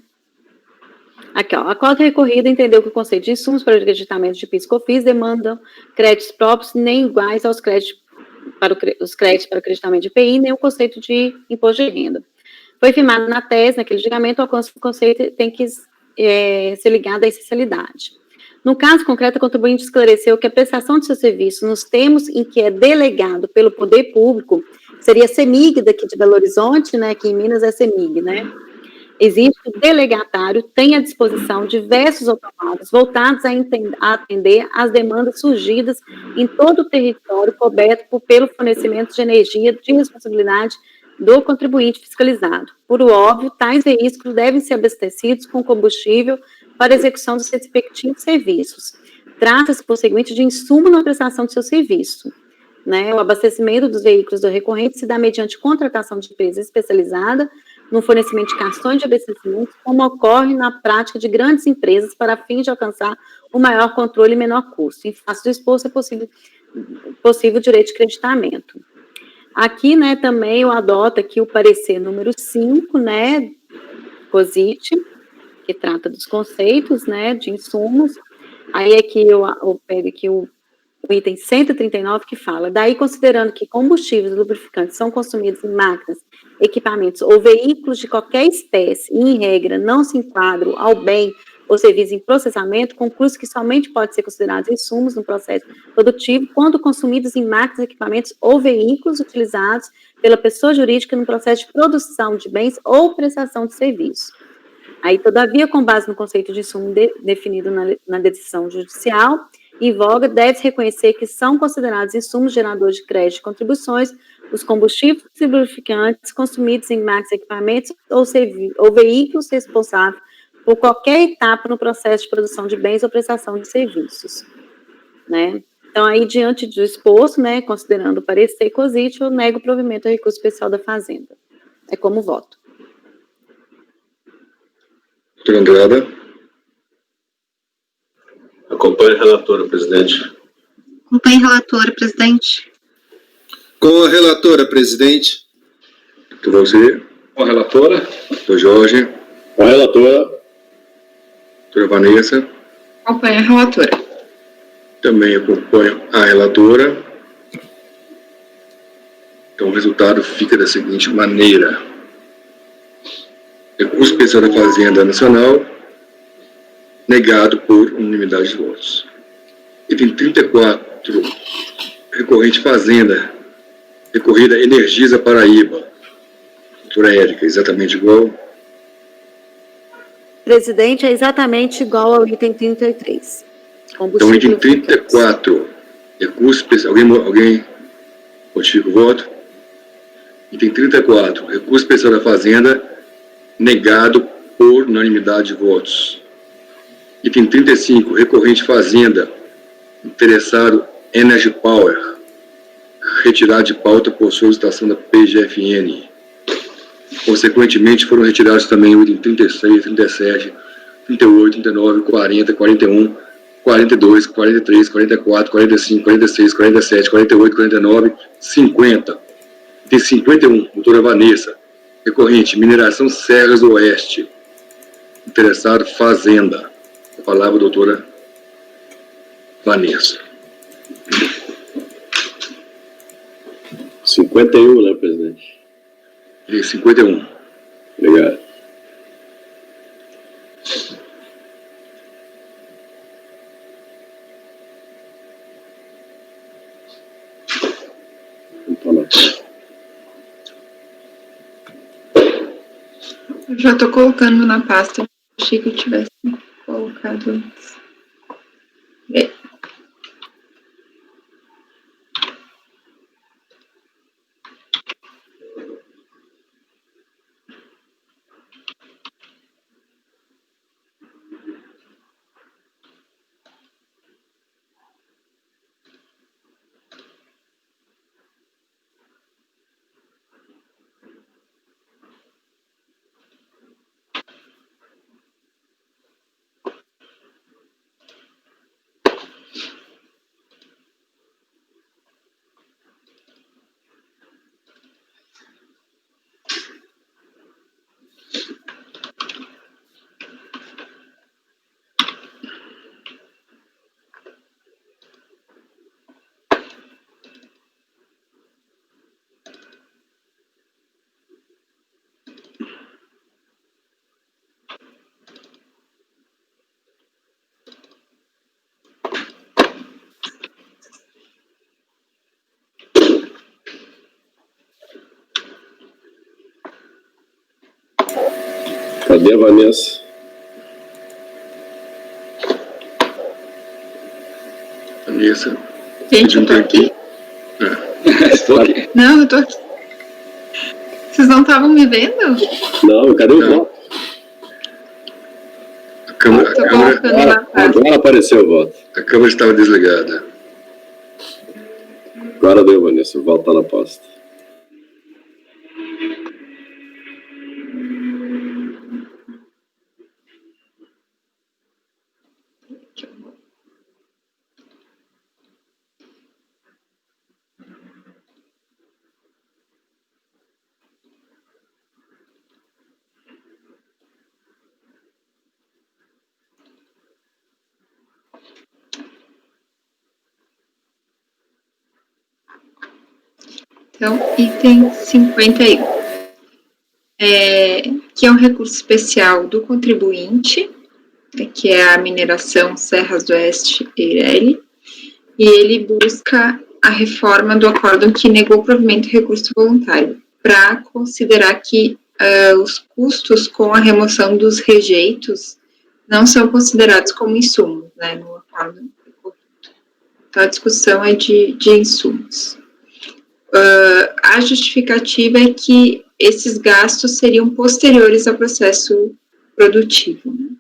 Aqui, ó. A cota recorrida entendeu que o conceito de insumos para o acreditamento de PIS e COFINS demandam créditos próprios nem iguais aos créditos para os créditos para o acreditamento de IPI, nem o conceito de imposto de renda. Foi firmado na tese, naquele julgamento, o conceito tem que ser ligado à essencialidade. No caso concreto, o contribuinte esclareceu que a prestação de seu serviço, nos termos em que é delegado pelo poder público, seria a CEMIG daqui de Belo Horizonte, né, que em Minas é CEMIG, né? Existe o delegatário, tem à disposição diversos automóveis voltados a atender às demandas surgidas em todo o território coberto pelo fornecimento de energia de responsabilidade do contribuinte fiscalizado. Por óbvio, tais veículos devem ser abastecidos com combustível para execução dos respectivos serviços. Trata-se, por conseguinte, de insumo na prestação de seu serviço. Né? O abastecimento dos veículos do recorrente se dá mediante contratação de empresa especializada no fornecimento de cartões de abastecimento, como ocorre na prática de grandes empresas para fim de alcançar o maior controle e menor custo. Em face do exposto, é possível direito de creditamento. Aqui, né, também eu adoto aqui o parecer número 5, né, COSIT, que trata dos conceitos, né, de insumos. Aí aqui eu pego aqui o item 139, que fala: daí, considerando que combustíveis e lubrificantes são consumidos em máquinas, equipamentos ou veículos de qualquer espécie, e, em regra, não se enquadram ao bem ou serviço em processamento, conclui-se que somente pode ser considerados insumos no processo produtivo quando consumidos em máquinas, equipamentos ou veículos utilizados pela pessoa jurídica no processo de produção de bens ou prestação de serviços. Aí, todavia, com base no conceito de insumo definido na decisão judicial, em voga, deve-se reconhecer que são considerados insumos geradores de crédito e contribuições os combustíveis e lubrificantes consumidos em máquinas, equipamentos ou veículos responsáveis por qualquer etapa no processo de produção de bens ou prestação de serviços, né? Então, aí, diante do exposto, né, considerando o parecer COSIT, eu nego o provimento ao recurso especial da Fazenda. É como voto. Doutora Andrada. Acompanhe a relatora, presidente. Acompanhe a relatora, presidente. Com a relatora, presidente. Doutor você. Com a relatora. Doutor Jorge. Com a relatora. Doutora Vanessa. Acompanhe a relatora. Também acompanho a relatora. Então, o resultado fica da seguinte maneira: recurso especial da Fazenda Nacional, negado por unanimidade de votos. Item 34, recorrente Fazenda, recorrida Energisa Paraíba. Doutora Érica, exatamente igual? Presidente, é exatamente igual ao item 33. Então, item 34, recurso especial. Alguém modifica o voto? Item 34, recurso especial da Fazenda, negado por unanimidade de votos. Item 35, recorrente Fazenda, interessado Energy Power, retirado de pauta por solicitação da PGFN. Consequentemente, foram retirados também o item 36, 37, 38, 39, 40, 41, 42, 43, 44, 45, 46, 47, 48, 49, 50. Item 51, doutora Vanessa. Recorrente, mineração Serras do Oeste. Interessado, Fazenda. A palavra, doutora Vanessa. 51, né, presidente? 51. Obrigado. Eu já estou colocando na pasta. Achei que eu tivesse colocado antes. Cadê a Vanessa? Vanessa. Gente, eu tô aqui? Estou aqui. Não, eu tô aqui. Vocês não estavam me vendo? Não, cadê o voto? A câmera, agora apareceu o voto. A câmera estava desligada. Agora deu, Vanessa. O voto tá na pasta. Então, item 51, que é um recurso especial do contribuinte, que é a mineração Serras do Oeste Eireli, e ele busca a reforma do acórdão que negou o provimento de recurso voluntário, para considerar que os custos com a remoção dos rejeitos não são considerados como insumos, né, no acórdão. Então, a discussão é de insumos. A justificativa é que esses gastos seriam posteriores ao processo produtivo, né?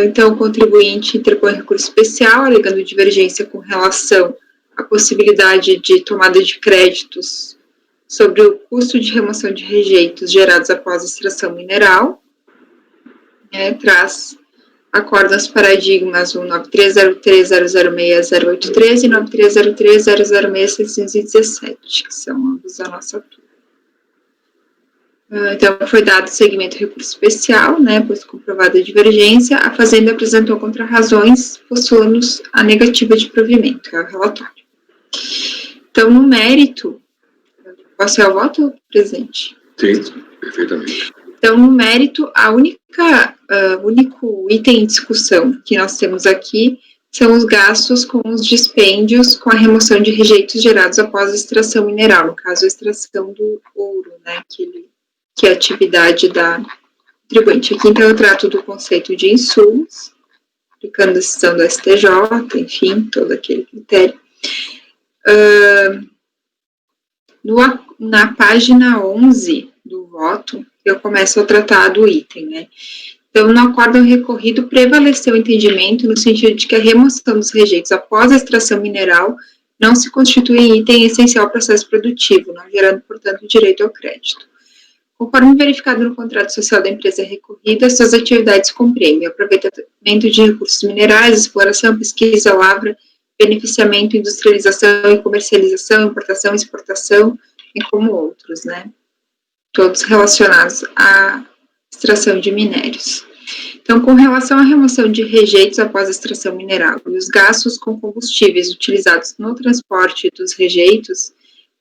Então, o contribuinte interpõe recurso especial, alegando divergência com relação à possibilidade de tomada de créditos sobre o custo de remoção de rejeitos gerados após a extração mineral, traz acórdãos paradigmas 9303006083 e 9303006617, que são ambos da nossa turma. Então, foi dado seguimento ao recurso especial, né, pois comprovada a divergência, a Fazenda apresentou contrarrazões, postulando a negativa de provimento, é o relatório. Então, no mérito, posso ir ao voto, presidente? Sim, perfeitamente. Então, no mérito, o único item em discussão que nós temos aqui são os gastos com os dispêndios com a remoção de rejeitos gerados após a extração mineral, no caso, a extração do ouro, né, que é a atividade da contribuinte. Aqui, então, eu trato do conceito de insumos, aplicando a decisão do STJ, enfim, todo aquele critério. Na página 11 do voto, eu começo a tratar do item, né? Então, no acórdão recorrido, prevaleceu o entendimento no sentido de que a remoção dos rejeitos após a extração mineral não se constitui em item essencial ao processo produtivo, não gerando, portanto, direito ao crédito. Conforme verificado no contrato social da empresa recorrida, suas atividades compreendem aproveitamento de recursos minerais, exploração, pesquisa, lavra, beneficiamento, industrialização e comercialização, importação e exportação, e como outros, né? Todos relacionados à extração de minérios. Então, com relação à remoção de rejeitos após a extração mineral e os gastos com combustíveis utilizados no transporte dos rejeitos,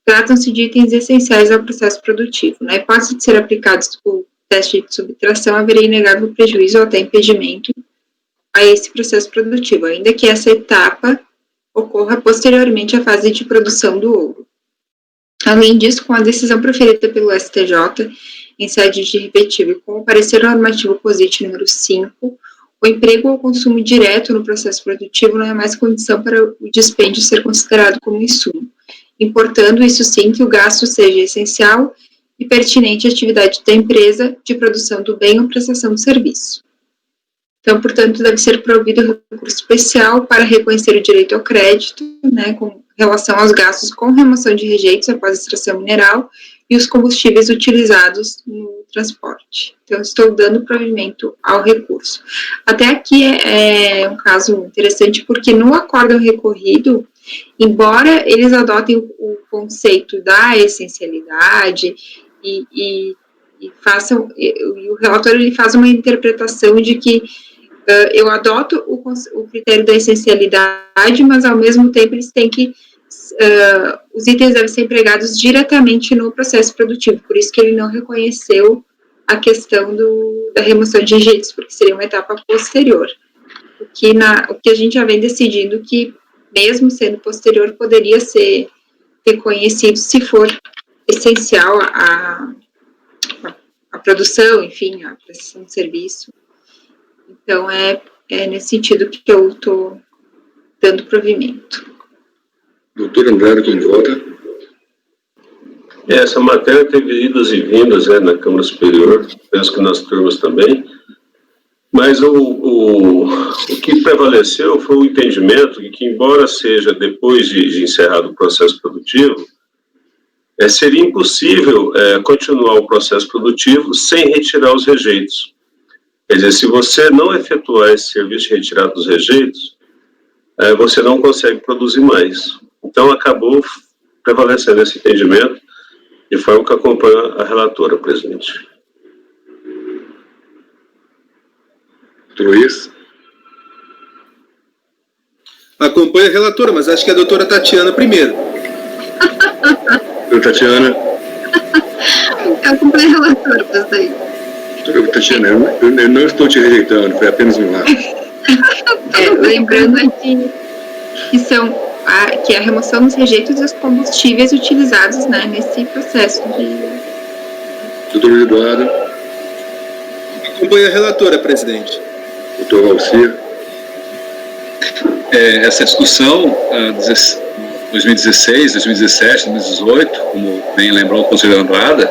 tratam-se de itens essenciais ao processo produtivo. Na hipótese de ser aplicados o teste de subtração, haveria inegável prejuízo ou até impedimento a esse processo produtivo, ainda que essa etapa ocorra posteriormente à fase de produção do ouro. Além disso, com a decisão proferida pelo STJ, em sede de repetivo e com o parecer normativo POSIT número 5, o emprego ou consumo direto no processo produtivo não é mais condição para o dispêndio ser considerado como insumo, importando isso sim que o gasto seja essencial e pertinente à atividade da empresa de produção do bem ou prestação de serviço. Então, portanto, deve ser provido recurso especial para reconhecer o direito ao crédito, né, com relação aos gastos com remoção de rejeitos após extração mineral e os combustíveis utilizados no transporte. Então, estou dando provimento ao recurso. Até aqui é um caso interessante, porque no acórdão recorrido, embora eles adotem o conceito da essencialidade e o relatório ele faz uma interpretação de que eu adoto o critério da essencialidade, mas ao mesmo tempo eles têm que os itens devem ser empregados diretamente no processo produtivo, por isso que ele não reconheceu a questão da remoção de rejeitos, porque seria uma etapa posterior. O que a gente já vem decidindo que, mesmo sendo posterior, poderia ser reconhecido se for essencial a produção, enfim, a prestação de serviço. Então, é nesse sentido que eu estou dando provimento. Doutor Andrade, como vota? Essa matéria teve idas e vindas na Câmara Superior, penso que nas turmas também, mas o que prevaleceu foi o entendimento de que, embora seja depois de encerrado o processo produtivo, seria impossível continuar o processo produtivo sem retirar os rejeitos. Quer dizer, se você não efetuar esse serviço de retirada dos rejeitos, você não consegue produzir mais. Então, acabou prevalecendo esse entendimento, de forma que acompanha a relatora, presidente. Doutor Luiz? Acompanha a relatora, mas acho que é a doutora Tatiana primeiro. Doutora Tatiana? Eu acompanho a relatora, presidente. Doutora Tatiana, eu não estou te rejeitando, foi apenas um lado. Lembrando aqui que é a remoção dos rejeitos e os combustíveis utilizados, né, nesse processo de... Doutor Luiz Eduardo? Acompanha a relatora, presidente. Doutor Valcir? Essa discussão, 2016, 2017, 2018, como bem lembrou o conselheiro Andrada,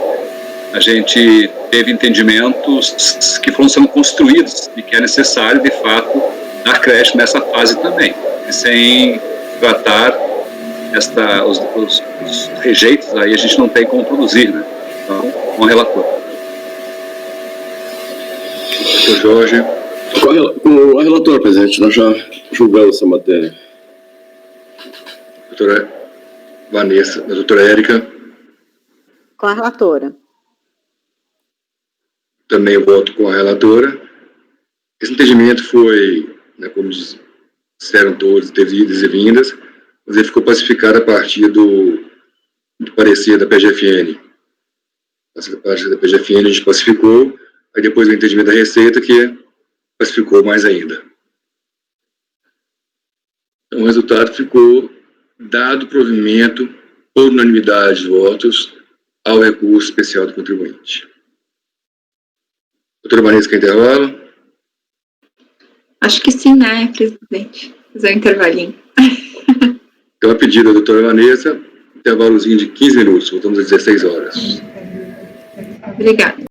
a gente teve entendimentos que foram sendo construídos e que é necessário, de fato, dar crédito nessa fase também, sem tratar os rejeitos, aí a gente não tem como produzir, né? Então, com o relator. Doutor Jorge? Com a relatora, presidente, nós já julgamos essa matéria. Doutora Vanessa, a doutora Érica? Com a relatora. Também eu voto com a relatora. Esse entendimento foi, como disseram todos, teve idas e vindas, mas ele ficou pacificado a partir do parecer da PGFN. A partir da PGFN a gente pacificou, aí depois o entendimento da Receita que pacificou mais ainda. Então o resultado ficou dado provimento, por unanimidade de votos, ao recurso especial do contribuinte. Doutora Vanessa, quer intervalo? Acho que sim, né, presidente? Fazer um intervalinho. Então, a pedido da doutora Vanessa, intervalozinho de 15 minutos, voltamos às 16 horas. Obrigada.